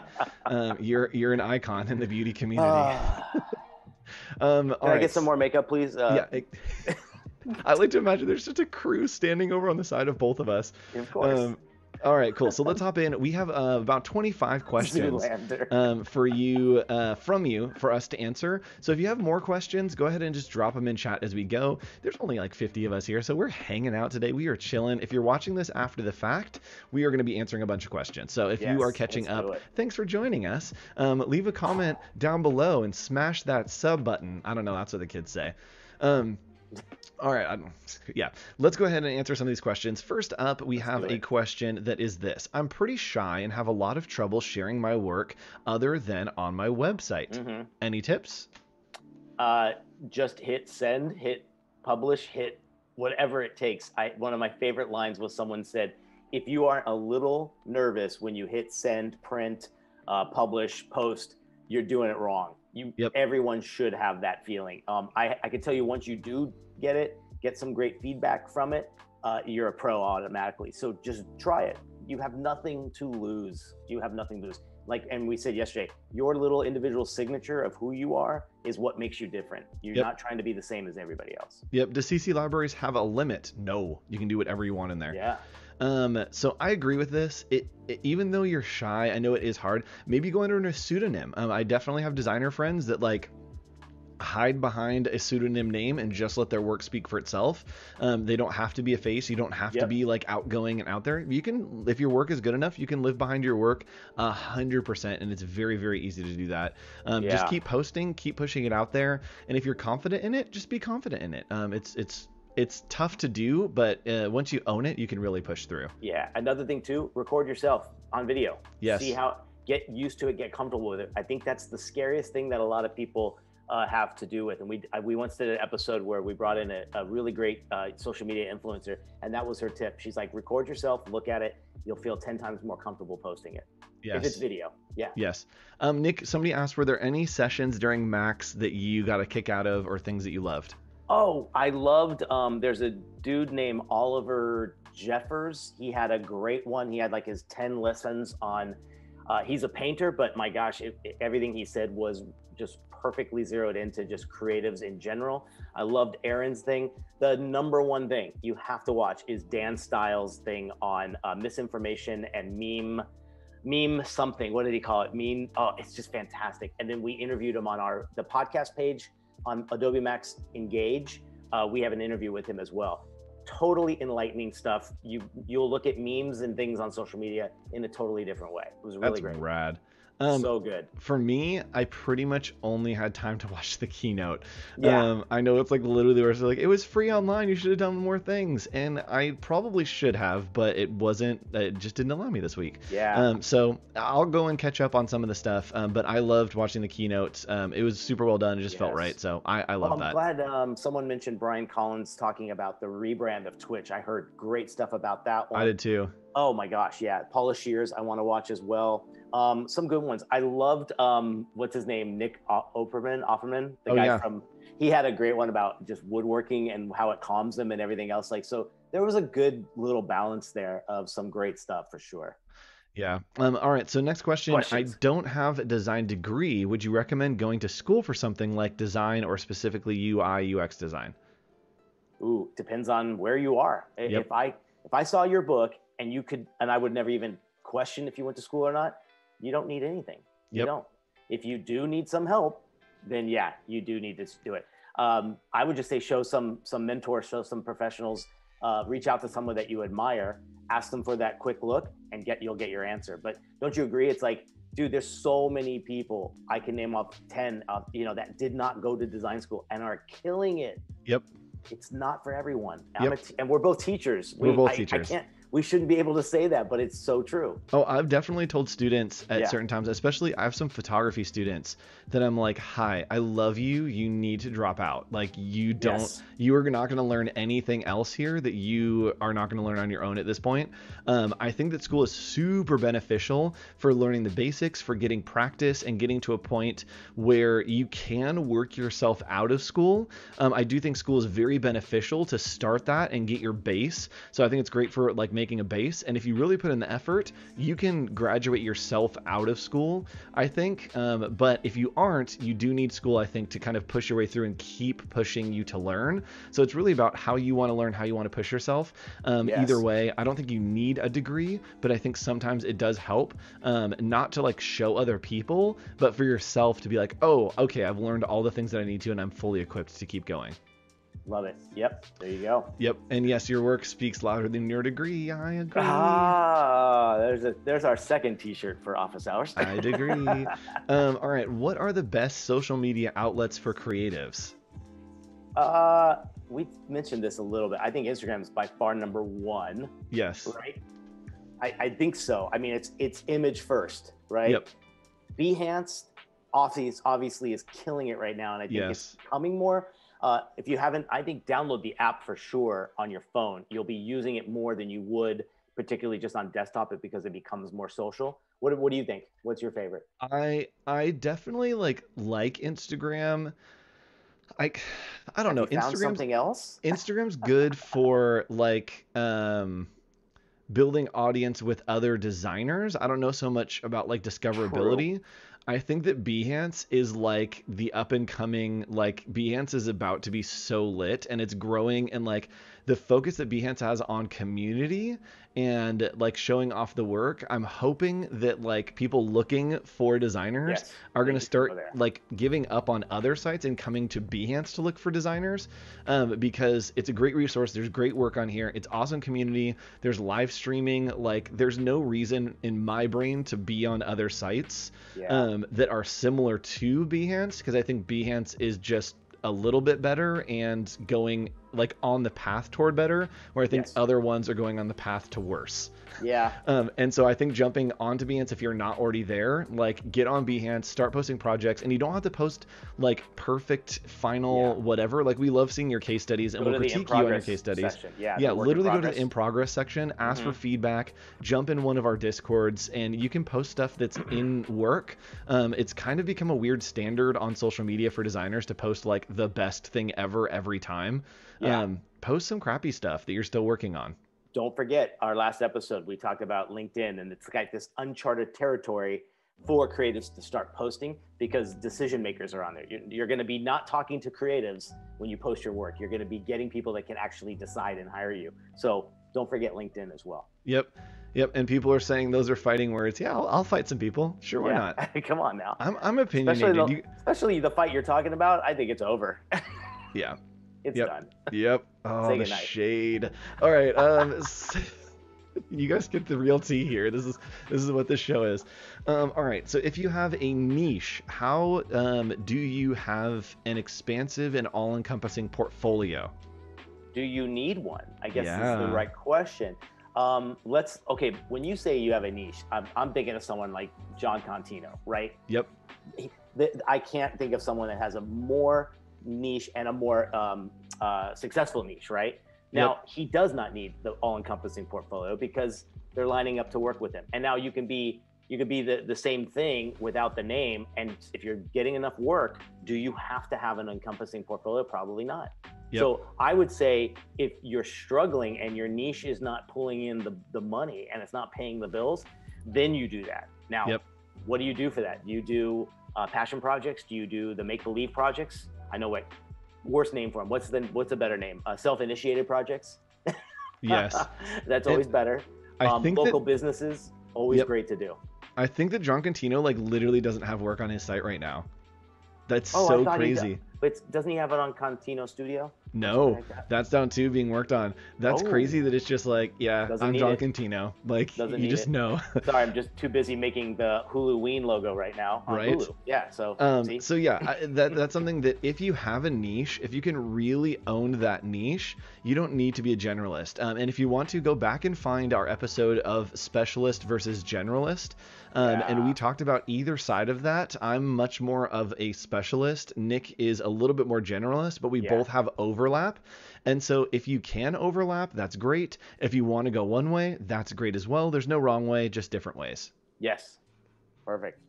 Speaker 1: You're an icon in the beauty community.
Speaker 2: Can I get some more makeup, please?
Speaker 1: I like to imagine there's just a crew standing over on the side of both of us.
Speaker 2: Of course.
Speaker 1: All right, cool. So let's hop in. We have about 25 questions for you, for us to answer. So if you have more questions, go ahead and just drop them in chat as we go. There's only like 50 of us here, so we're hanging out today. We are chilling. If you're watching this after the fact, we are going to be answering a bunch of questions. So if you are catching up, thanks for joining us. Leave a comment down below and smash that sub button. I don't know. That's what the kids say. All right. Let's go ahead and answer some of these questions. First up, we have a question that is this. I'm pretty shy and have a lot of trouble sharing my work other than on my website. Any tips?
Speaker 2: Just hit send, hit publish, hit whatever it takes. One of my favorite lines was someone said, if you aren't a little nervous when you hit send, print, publish, post, you're doing it wrong. Everyone should have that feeling. I can tell you, once you do get some great feedback from it, you're a pro automatically. So just try it. You have nothing to lose. And we said yesterday, your little individual signature of who you are is what makes you different. You're not trying to be the same as everybody else.
Speaker 1: Does CC Libraries have a limit? No, you can do whatever you want in there. So I agree with this. Even though you're shy, I know it is hard. Maybe go under a pseudonym. I definitely have designer friends that like hide behind a pseudonym name and just let their work speak for itself. They don't have to be a face. You don't have to be like outgoing and out there. You can, if your work is good enough, you can live behind your work 100%, and it's very, very easy to do that. Just keep posting, keep pushing it out there, and if you're confident in it, just be confident in it. It's tough to do, but once you own it, you can really push through.
Speaker 2: Another thing too, record yourself on video.
Speaker 1: See
Speaker 2: get used to it, get comfortable with it. I think that's the scariest thing that a lot of people have to do with. And we once did an episode where we brought in a really great social media influencer, and that was her tip. She's like, record yourself, look at it. You'll feel 10 times more comfortable posting it. If it's video.
Speaker 1: Nick, somebody asked, were there any sessions during Max that you got a kick out of or things that you loved?
Speaker 2: Oh, I loved, there's a dude named Oliver Jeffers. He had a great one. He had like his 10 lessons on, he's a painter, but my gosh, everything he said was just perfectly zeroed into just creatives in general. I loved Aaron's thing. The number one thing you have to watch is Dan Stiles' thing on misinformation and meme something. What did he call it? Meme. Oh, it's just fantastic. And then we interviewed him on the podcast page on Adobe Max Engage. We have an interview with him as well. Totally enlightening stuff. You'll look at memes and things on social media in a totally different way. It was really great.
Speaker 1: Rad.
Speaker 2: So good.
Speaker 1: For me, I pretty much only had time to watch the keynote.
Speaker 2: Yeah.
Speaker 1: I know it's like literally where it's like, it was free online, you should have done more things. And I probably should have, but it wasn't, it just didn't allow me this week.
Speaker 2: Yeah.
Speaker 1: So I'll go and catch up on some of the stuff. But I loved watching the keynote. It was super well done. It just felt right.
Speaker 2: Yes.
Speaker 1: So I
Speaker 2: Well,
Speaker 1: love
Speaker 2: I'm
Speaker 1: that.
Speaker 2: glad someone mentioned Brian Collins talking about the rebrand of Twitch. I heard great stuff about that one.
Speaker 1: I did too.
Speaker 2: Oh my gosh, yeah. Paula Shears, I want to watch as well. Some good ones. I loved what's his name, Nick Offerman, the guy from. He had a great one about just woodworking and how it calms them and everything else. Like, so there was a good little balance there of some great stuff for sure.
Speaker 1: Yeah. All right. So next question.
Speaker 2: Questions.
Speaker 1: I don't have a design degree. Would you recommend going to school for something like design or specifically UI UX design?
Speaker 2: Ooh, depends on where you are.
Speaker 1: Yep.
Speaker 2: If I saw your book and you could, and I would never even question if you went to school or not, you don't need anything. You don't. If you do need some help, then yeah, you do need to do it. I would just say show some mentors, show some professionals, reach out to someone that you admire, ask them for that quick look, and you'll get your answer. But don't you agree? It's like, dude, there's so many people. I can name off 10, that did not go to design school and are killing it.
Speaker 1: Yep.
Speaker 2: It's not for everyone.
Speaker 1: Yep.
Speaker 2: And we're both teachers.
Speaker 1: We're both teachers.
Speaker 2: We shouldn't be able to say that, but it's so true.
Speaker 1: Oh, I've definitely told students at certain times, especially I have some photography students that I'm like, hi, I love you. You need to drop out. Like you are not going to learn anything else here that you are not going to learn on your own at this point. I think that school is super beneficial for learning the basics, for getting practice and getting to a point where you can work yourself out of school. I do think school is very beneficial to start that and get your base. So I think it's great for like making a base. And if you really put in the effort, you can graduate yourself out of school, I think. But if you aren't, you do need school, I think, to kind of push your way through and keep pushing you to learn. So it's really about how you want to learn, how you want to push yourself. Either way, I don't think you need a degree, but I think sometimes it does help, not to like show other people, but for yourself to be like, oh, okay, I've learned all the things that I need to, and I'm fully equipped to keep going.
Speaker 2: Love it. Yep. There you go.
Speaker 1: Yep. And yes, your work speaks louder than your degree. I agree.
Speaker 2: There's our second t-shirt for office hours.
Speaker 1: I agree. All right. What are the best social media outlets for creatives?
Speaker 2: We mentioned this a little bit. I think Instagram is by far number one.
Speaker 1: Yes.
Speaker 2: Right. I think so. I mean, it's image first, right?
Speaker 1: Yep.
Speaker 2: Behance obviously is killing it right now. And I think it's coming more. If you haven't, I think download the app for sure on your phone. You'll be using it more than you would, particularly just on desktop, because it becomes more social. What do you think? What's your favorite?
Speaker 1: I definitely like Instagram. I don't know.
Speaker 2: Found something else?
Speaker 1: Instagram's good for like building audience with other designers. I don't know so much about like discoverability. True. I think that Behance is like the up and coming, like Behance is about to be so lit and it's growing, and like the focus that Behance has on community and like showing off the work. I'm hoping that like people looking for designers are going to start like giving up on other sites and coming to Behance to look for designers, because it's a great resource. There's great work on here. It's awesome community. There's live streaming. Like there's no reason in my brain to be on other sites that are similar to Behance, because I think Behance is just a little bit better and going like on the path toward better, where I think other ones are going on the path to worse.
Speaker 2: Yeah.
Speaker 1: And so I think jumping onto Behance, if you're not already there, like get on Behance, start posting projects, and you don't have to post like perfect final whatever. Like we love seeing your case studies and we'll critique you on your case studies. Literally go to the in progress section, ask for feedback, jump in one of our Discords, and you can post stuff that's in work. It's kind of become a weird standard on social media for designers to post like the best thing ever every time. Post some crappy stuff that you're still working on.
Speaker 2: Don't forget our last episode, we talked about LinkedIn, and it's like this uncharted territory for creatives to start posting, because decision makers are on there. You're going to be not talking to creatives when you post your work. You're going to be getting people that can actually decide and hire you. So don't forget LinkedIn as well.
Speaker 1: Yep. And people are saying those are fighting words. Yeah, I'll fight some people. Sure, why not?
Speaker 2: Come on now.
Speaker 1: I'm opinionated.
Speaker 2: Especially the fight you're talking about. I think it's over.
Speaker 1: Yeah.
Speaker 2: It's done.
Speaker 1: Yep. Oh, the shade. All right. You guys get the real tea here. This is what this show is. All right. So if you have a niche, how do you have an expansive and all-encompassing portfolio?
Speaker 2: Do you need one? I guess is the
Speaker 1: Yeah.
Speaker 2: right question. Okay. When you say you have a niche, I'm thinking of someone like John Contino, right?
Speaker 1: Yep.
Speaker 2: I can't think of someone that has a more niche and a more successful niche, right?
Speaker 1: Yep.
Speaker 2: Now, he does not need the all-encompassing portfolio because they're lining up to work with him. And now you could be the same thing without the name. And if you're getting enough work, do you have to have an encompassing portfolio? Probably not.
Speaker 1: Yep.
Speaker 2: So I would say if you're struggling and your niche is not pulling in the money and it's not paying the bills, then you do that. Now,
Speaker 1: Yep.
Speaker 2: what do you do for that? Do you do passion projects? Do you do the make-believe projects? I know what worst name for them. What's a better name? Self-initiated projects.
Speaker 1: Yes.
Speaker 2: That's
Speaker 1: And
Speaker 2: always better.
Speaker 1: I think
Speaker 2: Local
Speaker 1: that,
Speaker 2: businesses, always
Speaker 1: yep.
Speaker 2: great to do.
Speaker 1: I think that John Contino like literally doesn't have work on his site right now. That's
Speaker 2: Oh, I
Speaker 1: so
Speaker 2: thought
Speaker 1: crazy.
Speaker 2: But doesn't he have it on Contino Studio?
Speaker 1: No,
Speaker 2: Like that?
Speaker 1: that's down too being worked on. That's crazy
Speaker 2: Oh,
Speaker 1: that it's just like, yeah,
Speaker 2: doesn't
Speaker 1: I'm
Speaker 2: need
Speaker 1: John
Speaker 2: it.
Speaker 1: Contino. Like,
Speaker 2: Doesn't
Speaker 1: you
Speaker 2: need
Speaker 1: just
Speaker 2: it.
Speaker 1: know.
Speaker 2: Sorry, I'm just too busy making the Hulu Ween logo right now on
Speaker 1: Right?
Speaker 2: Hulu. Yeah, so see?
Speaker 1: So yeah, that's something that if you have a niche, if you can really own that niche, you don't need to be a generalist. And if you want to go back and find our episode of specialist versus generalist, and we talked about either side of that. I'm much more of a specialist. Nick is a little bit more generalist, but we both have overlap. And so if you can overlap, that's great. If you want to go one way, that's great as well. There's no wrong way, just different ways.
Speaker 2: Yes. Perfect.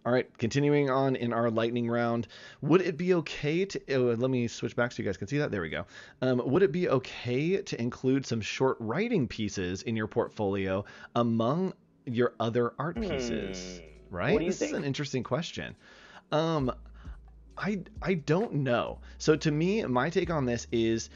Speaker 1: All right, continuing on in our lightning round, would it be okay to, let me switch back so you guys can see that. There we go. Would it be okay to include some short writing pieces in your portfolio among your other art pieces? Right?
Speaker 2: What do you
Speaker 1: This
Speaker 2: think?
Speaker 1: is an interesting question. Um, I don't know. So to me, my take on this is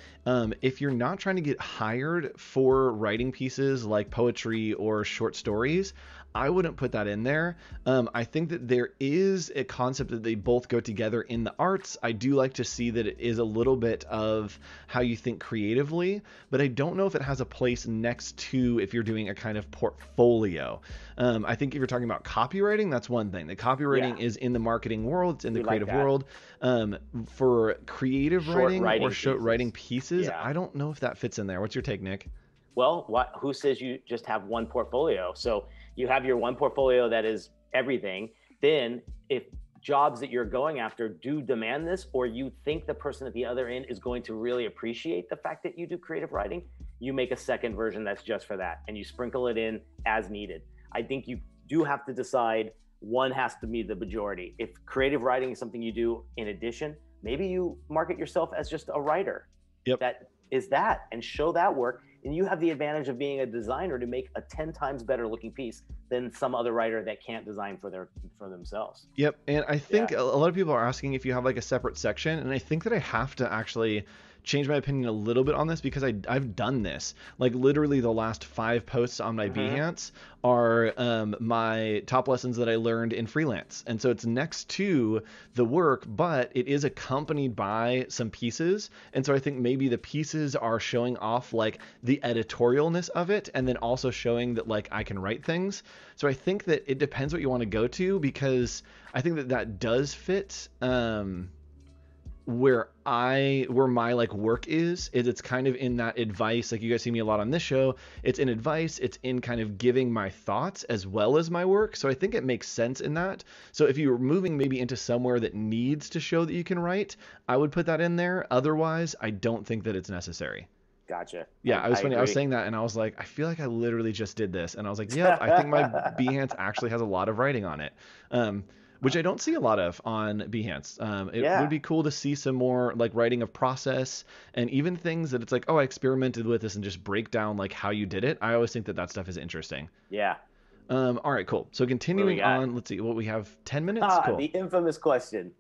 Speaker 1: if you're not trying to get hired for writing pieces like poetry or short stories, I wouldn't put that in there. I think that there is a concept that they both go together in the arts. I do like to see that it is a little bit of how you think creatively, but I don't know if it has a place next to if you're doing a kind of portfolio. I think if you're talking about copywriting, that's one thing. The copywriting is in the marketing world, it's in the creative world. For creative writing or short writing pieces, I don't know if that fits in there. What's your take, Nick?
Speaker 2: Well, who says you just have one portfolio? So you have your one portfolio that is everything. Then if jobs that you're going after do demand this, or you think the person at the other end is going to really appreciate the fact that you do creative writing, you make a second version that's just for that and you sprinkle it in as needed. I think you do have to decide one has to be the majority. If creative writing is something you do in addition, maybe you market yourself as just a writer.
Speaker 1: Yep.
Speaker 2: That is that, and show that work. And you have the advantage of being a designer to make a 10 times better looking piece than some other writer that can't design for themselves.
Speaker 1: Yep. And I think a lot of people are asking if you have like a separate section. And I think that I have to actually change my opinion a little bit on this because I've done this. Like literally the last 5 posts on my Behance are my top lessons that I learned in freelance. And so it's next to the work, but it is accompanied by some pieces. And so I think maybe the pieces are showing off like the editorialness of it and then also showing that like I can write things. So I think that it depends what you want to go to because I think that that does fit where my like work is it's kind of in that advice. Like you guys see me a lot on this show, it's in advice, it's in kind of giving my thoughts as well as my work. So I think it makes sense in that. So if you're moving maybe into somewhere that needs to show that you can write, I would put that in there. Otherwise, I don't think that it's necessary.
Speaker 2: Gotcha.
Speaker 1: Yeah, I was funny. I was saying that and I was like, I feel like I literally just did this. And I was like, yep, I think my Behance actually has a lot of writing on it. Which I don't see a lot of on Behance. It would be cool to see some more like writing of process and even things that it's like, oh, I experimented with this and just break down like how you did it. I always think that that stuff is interesting.
Speaker 2: Yeah.
Speaker 1: All right, cool. So continuing on, let's see what we have. 10 minutes. Cool.
Speaker 2: The infamous question.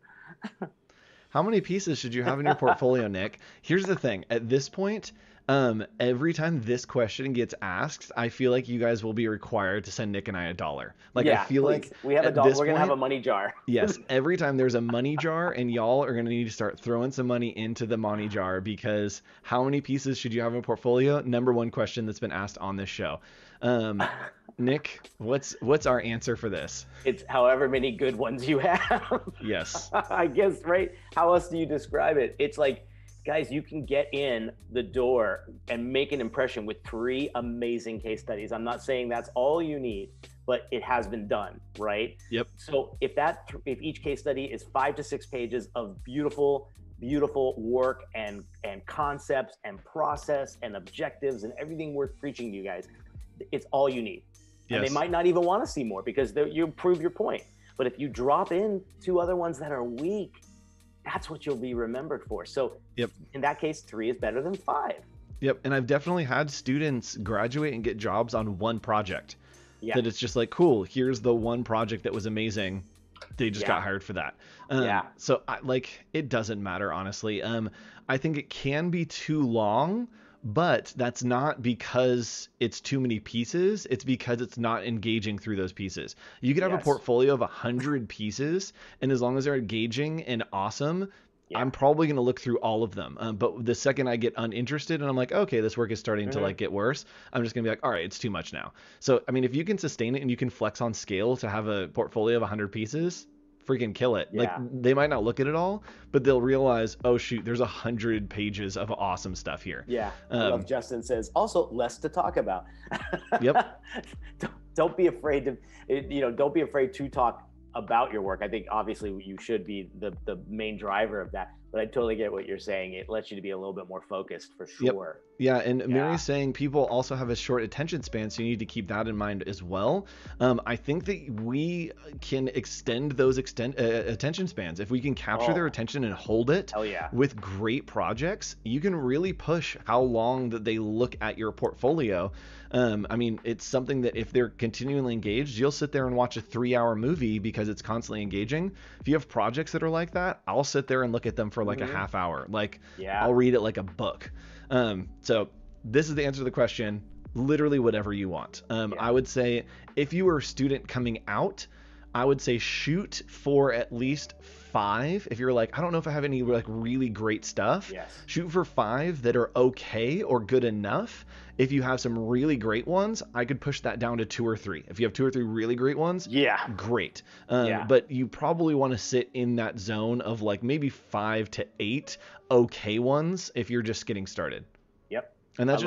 Speaker 1: How many pieces should you have in your portfolio, Nick? Here's the thing. At this point, every time this question gets asked, I feel like you guys will be required to send Nick and I $1. Like, I
Speaker 2: Yeah,
Speaker 1: feel
Speaker 2: please.
Speaker 1: like
Speaker 2: We have a
Speaker 1: at
Speaker 2: dollar.
Speaker 1: this
Speaker 2: We're gonna have a
Speaker 1: point,
Speaker 2: money jar.
Speaker 1: yes, every time there's a money jar, and y'all are going to need to start throwing some money into the money jar, because how many pieces should you have in a portfolio? Number one question that's been asked on this show. Nick, what's our answer for this?
Speaker 2: It's however many good ones you have.
Speaker 1: Yes.
Speaker 2: I guess, right? How else do you describe it? It's like, guys, you can get in the door and make an impression with 3 amazing case studies. I'm not saying that's all you need, but it has been done, right?
Speaker 1: Yep.
Speaker 2: So if each case study is 5 to 6 pages of beautiful work and concepts and process and objectives and everything worth preaching to you guys, it's all you need.
Speaker 1: Yes.
Speaker 2: And they might not even want to see more, because you prove your point. But if you drop in 2 other ones that are weak, that's what you'll be remembered for. So
Speaker 1: yep.
Speaker 2: In that case, 3 is better than 5.
Speaker 1: Yep. And I've definitely had students graduate and get jobs on one project. Yeah. That it's just like, cool, here's the one project that was amazing. They just got hired for that. So it doesn't matter, honestly. I think it can be too long, but that's not because it's too many pieces. It's because it's not engaging through those pieces. You could have a portfolio of 100 pieces, and as long as they're engaging and awesome, I'm probably going to look through all of them. But the second I get uninterested and I'm like, okay, this work is starting to like get worse, I'm just going to be like, all right, it's too much now. So, I mean, if you can sustain it and you can flex on scale to have a portfolio of 100 pieces, freaking kill it. Like, they might not look at it all, but they'll realize, oh shoot, there's 100 pages of awesome stuff here.
Speaker 2: I love Justin says, also less to talk about.
Speaker 1: Yep.
Speaker 2: Don't be afraid to talk about your work. I think obviously you should be the main driver of that, but I totally get what you're saying. It lets you to be a little bit more focused for sure.
Speaker 1: Yep. Yeah, and Mary's saying people also have a short attention span, so you need to keep that in mind as well. I think that we can extend those attention spans. If we can capture their attention and hold it with great projects, you can really push how long that they look at your portfolio. I mean, it's something that if they're continually engaged, you'll sit there and watch a 3-hour movie because it's constantly engaging. If you have projects that are like that, I'll sit there and look at them for like a half hour. Like, I'll read it like a book. So this is the answer to the question. Literally whatever you want. I would say if you were a student coming out, I would say shoot for at least 5. If you're like, I don't know if I have any like really great stuff, shoot for 5 that are okay or good enough. If you have some really great ones, I could push that down to 2 or 3. If you have 2 or 3 really great ones, great. But you probably want to sit in that zone of like maybe 5 to 8 okay ones if you're just getting started. And that's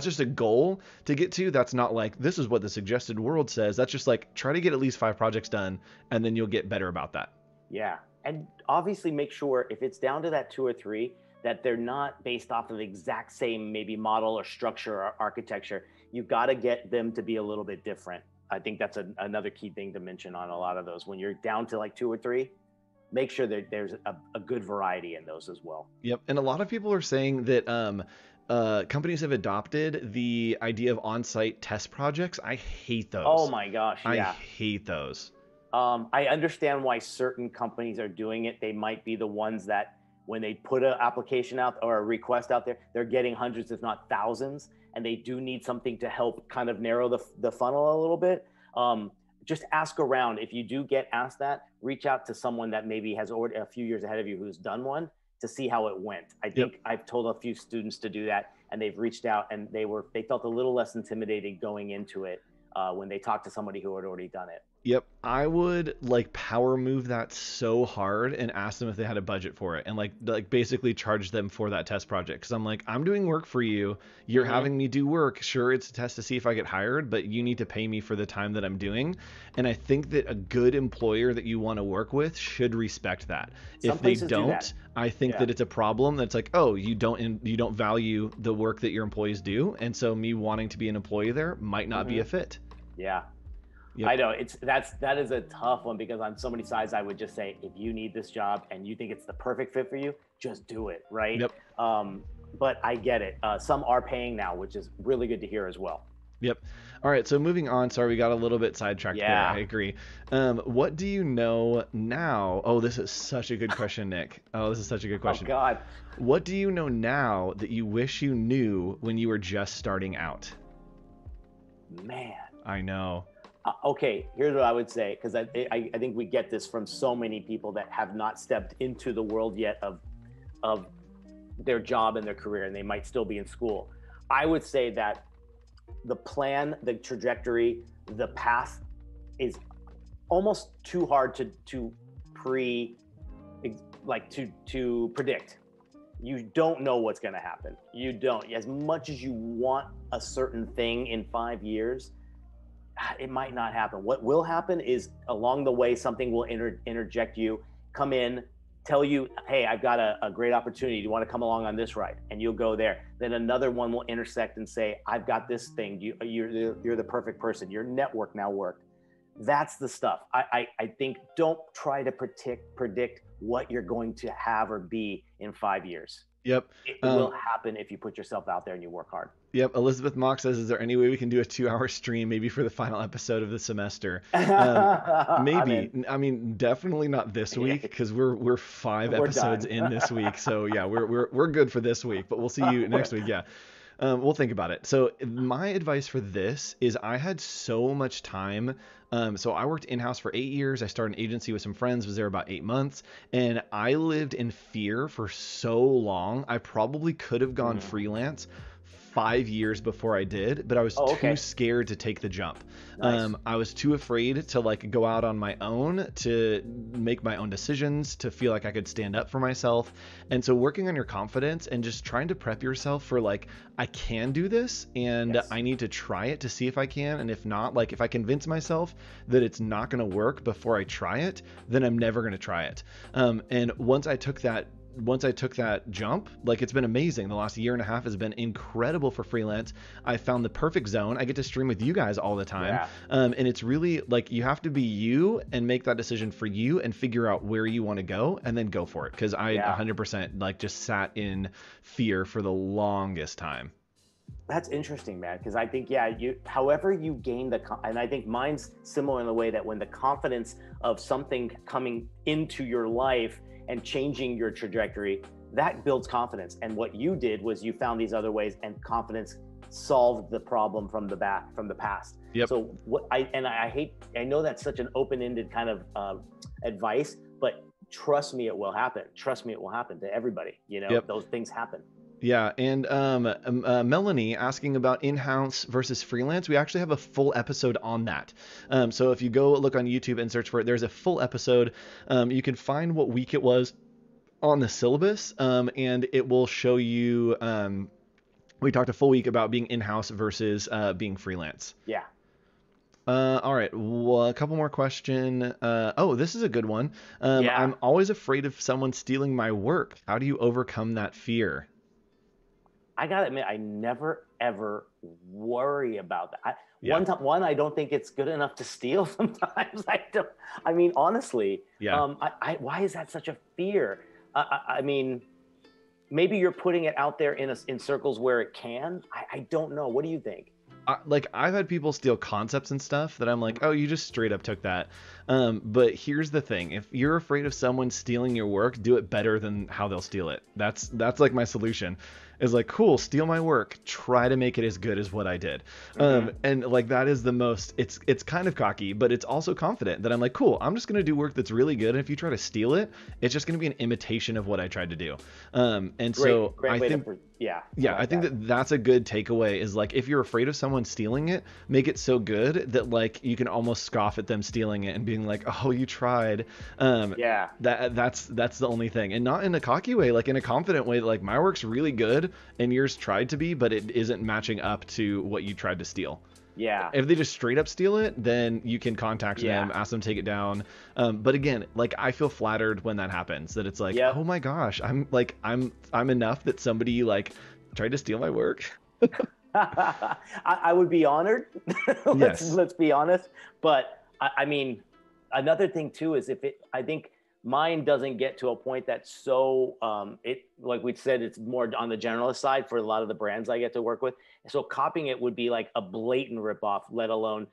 Speaker 1: just a goal to get to. That's not like, this is what the suggested world says. That's just like, try to get at least 5 projects done, and then you'll get better about that.
Speaker 2: Yeah. And obviously make sure if it's down to that 2 or 3, that they're not based off of the exact same maybe model or structure or architecture. You've got to get them to be a little bit different. I think that's another key thing to mention on a lot of those. When you're down to like 2 or 3, make sure that there's a good variety in those as well.
Speaker 1: Yep. And a lot of people are saying that companies have adopted the idea of on-site test projects. I hate those.
Speaker 2: Oh my gosh,
Speaker 1: I hate those.
Speaker 2: I understand why certain companies are doing it. They might be the ones that when they put an application out or a request out there, they're getting hundreds, if not thousands, and they do need something to help kind of narrow the funnel a little bit. Just ask around. If you do get asked that, reach out to someone that maybe has already a few years ahead of you who's done one, to see how it went. I think I've told a few students to do that, and they've reached out and they felt a little less intimidated going into it when they talked to somebody who had already done it.
Speaker 1: Yep. I would like power move that so hard and ask them if they had a budget for it, and like basically charge them for that test project. Cause I'm like, I'm doing work for you. You're having me do work. Sure, it's a test to see if I get hired, but you need to pay me for the time that I'm doing. And I think that a good employer that you want to work with should respect that. If they don't, I think that it's a problem. That's like, oh, you don't value the work that your employees do. And so me wanting to be an employee there might not be a fit.
Speaker 2: Yeah. Yep. I know that is a tough one, because on so many sides, I would just say, if you need this job and you think it's the perfect fit for you, just do it. Right. Yep. But I get it. Some are paying now, which is really good to hear as well.
Speaker 1: Yep. All right. So moving on. Sorry, we got a little bit sidetracked there. I
Speaker 2: Yeah.
Speaker 1: agree. What do you know now? Oh, this is such a good question, Nick. Oh, this is such a good
Speaker 2: Oh
Speaker 1: question.
Speaker 2: God,
Speaker 1: What do you know now that you wish you knew when you were just starting out?
Speaker 2: man.
Speaker 1: I know.
Speaker 2: Okay, here's what I would say, because I think we get this from so many people that have not stepped into the world yet of their job and their career, and they might still be in school. I would say that the plan, the trajectory, the path is almost too hard to pre like to predict. You don't know what's going to happen. You don't. As much as you want a certain thing in 5 years, it might not happen. What will happen is along the way, something will interject you, come in, tell you, hey, I've got a great opportunity. Do you want to come along on this ride? And you'll go there. Then another one will intersect and say, I've got this thing. You're the perfect person. Your network now worked. That's the stuff. I think don't try to predict what you're going to have or be in 5 years.
Speaker 1: Yep.
Speaker 2: It will happen if you put yourself out there and you work hard.
Speaker 1: Yep. Elizabeth Mock says, "Is there any way we can do a 2-hour stream, maybe for the final episode of the semester?" Maybe. I mean, definitely not this week because we're 5
Speaker 2: We're
Speaker 1: episodes
Speaker 2: done.
Speaker 1: in this week. So yeah, we're good for this week. But we'll see you next week. Yeah. We'll think about it. So my advice for this is I had so much time. So I worked in-house for 8 years. I started an agency with some friends, was there about 8 months. And I lived in fear for so long. I probably could have gone freelance 5 years before I did, but I was too scared to take the jump.
Speaker 2: Nice.
Speaker 1: I was too afraid to like go out on my own, to make my own decisions, to feel like I could stand up for myself. And so working on your confidence and just trying to prep yourself for like, I can do this and I need to try it to see if I can. And if not, like if I convince myself that it's not going to work before I try it, then I'm never going to try it. And once I took that jump, like it's been amazing. The last year and a half has been incredible for freelance. I found the perfect zone. I get to stream with you guys all the time.
Speaker 2: Yeah.
Speaker 1: And it's really like you have to be you and make that decision for you and figure out where you want to go and then go for it. Cause I 100% like just sat in fear for the longest time.
Speaker 2: That's interesting, man. Because I think, however you gain and I think mine's similar in the way that when the confidence of something coming into your life and changing your trajectory, that builds confidence. And what you did was you found these other ways, and confidence solved the problem from the past.
Speaker 1: Yep.
Speaker 2: So I know that's such an open-ended kind of advice, but trust me, it will happen. Trust me, it will happen to everybody. Those things happen.
Speaker 1: Yeah, and Melanie asking about in-house versus freelance. We actually have a full episode on that. So if you go look on YouTube and search for it, there's a full episode. You can find what week it was on the syllabus, and it will show you. We talked a full week about being in-house versus being freelance.
Speaker 2: Yeah.
Speaker 1: All right, well, a couple more question. This is a good one. I'm always afraid of someone stealing my work. How do you overcome that fear?
Speaker 2: I gotta admit, I never ever worry about that. One, I don't think it's good enough to steal. Sometimes I don't. I mean, honestly, why is that such a fear? I mean, maybe you're putting it out there in circles where it can. I don't know. What do you think?
Speaker 1: I've had people steal concepts and stuff that I'm like, oh, you just straight up took that. But here's the thing: if you're afraid of someone stealing your work, do it better than how they'll steal it. That's like my solution. Is like, cool, steal my work, try to make it as good as what I did. And like that is the most, it's kind of cocky, but it's also confident that I'm like, cool, I'm just gonna do work that's really good, and if you try to steal it, it's just gonna be an imitation of what I tried to do. I think that's a good takeaway, is like, if you're afraid of someone stealing it, make it so good that like you can almost scoff at them stealing it and being like, oh, you tried. That's the only thing, and not in a cocky way, like in a confident way, that like my work's really good and yours tried to be, but it isn't matching up to what you tried to steal.
Speaker 2: Yeah.
Speaker 1: If they just straight up steal it, then you can contact them, ask them to take it down. But again, like I feel flattered when that happens, that it's like, oh my gosh, I'm enough that somebody like tried to steal my work.
Speaker 2: I would be honored. Let's be honest. But I mean, another thing too is I think mine doesn't get to a point that's so like we said, it's more on the generalist side for a lot of the brands I get to work with. And so copying it would be like a blatant ripoff, let alone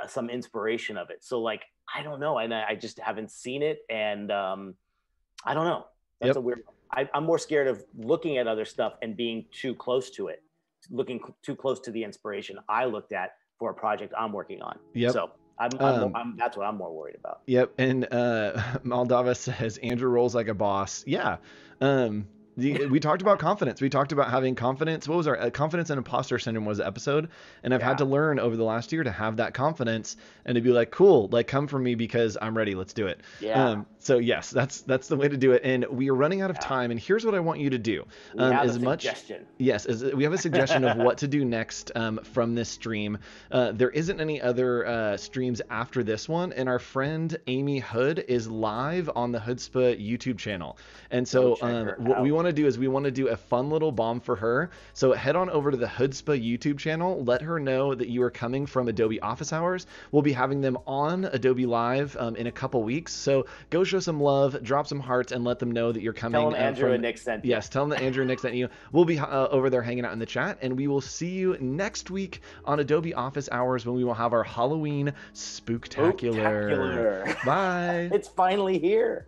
Speaker 2: some inspiration of it. So like, I don't know, and I just haven't seen it, and I don't know. That's a weird. I'm more scared of looking at other stuff and being too close to it, looking too close to the inspiration I looked at for a project I'm working on.
Speaker 1: Yep.
Speaker 2: So that's what I'm more worried about.
Speaker 1: Yep. And Moldava says Andrew rolls like a boss. Yeah. We talked about confidence. We talked about having confidence. What was our confidence and imposter syndrome was the episode. And I've had to learn over the last year to have that confidence and to be like, cool, like come for me because I'm ready. Let's do it.
Speaker 2: Yeah.
Speaker 1: So yes, that's the way to do it. And we are running out of time. And here's what I want you to do.
Speaker 2: We have a suggestion.
Speaker 1: Yes, we have a suggestion of what to do next from this stream. There isn't any other streams after this one. And our friend Amy Hood is live on the Hoodspa YouTube channel. And so what we want to do is we want to do a fun little bomb for her. So head on over to the Hoodspa YouTube channel. Let her know that you are coming from Adobe Office Hours. We'll be having them on Adobe Live in a couple weeks. So go show some love, drop some hearts, and let them know that you're coming.
Speaker 2: Tell them Andrew and Nick sent you.
Speaker 1: Yes, tell them that Andrew and Nick sent you. We'll be over there hanging out in the chat, and we will see you next week on Adobe Office Hours when we will have our Halloween spooktacular.
Speaker 2: Spooktacular.
Speaker 1: Bye.
Speaker 2: It's finally here.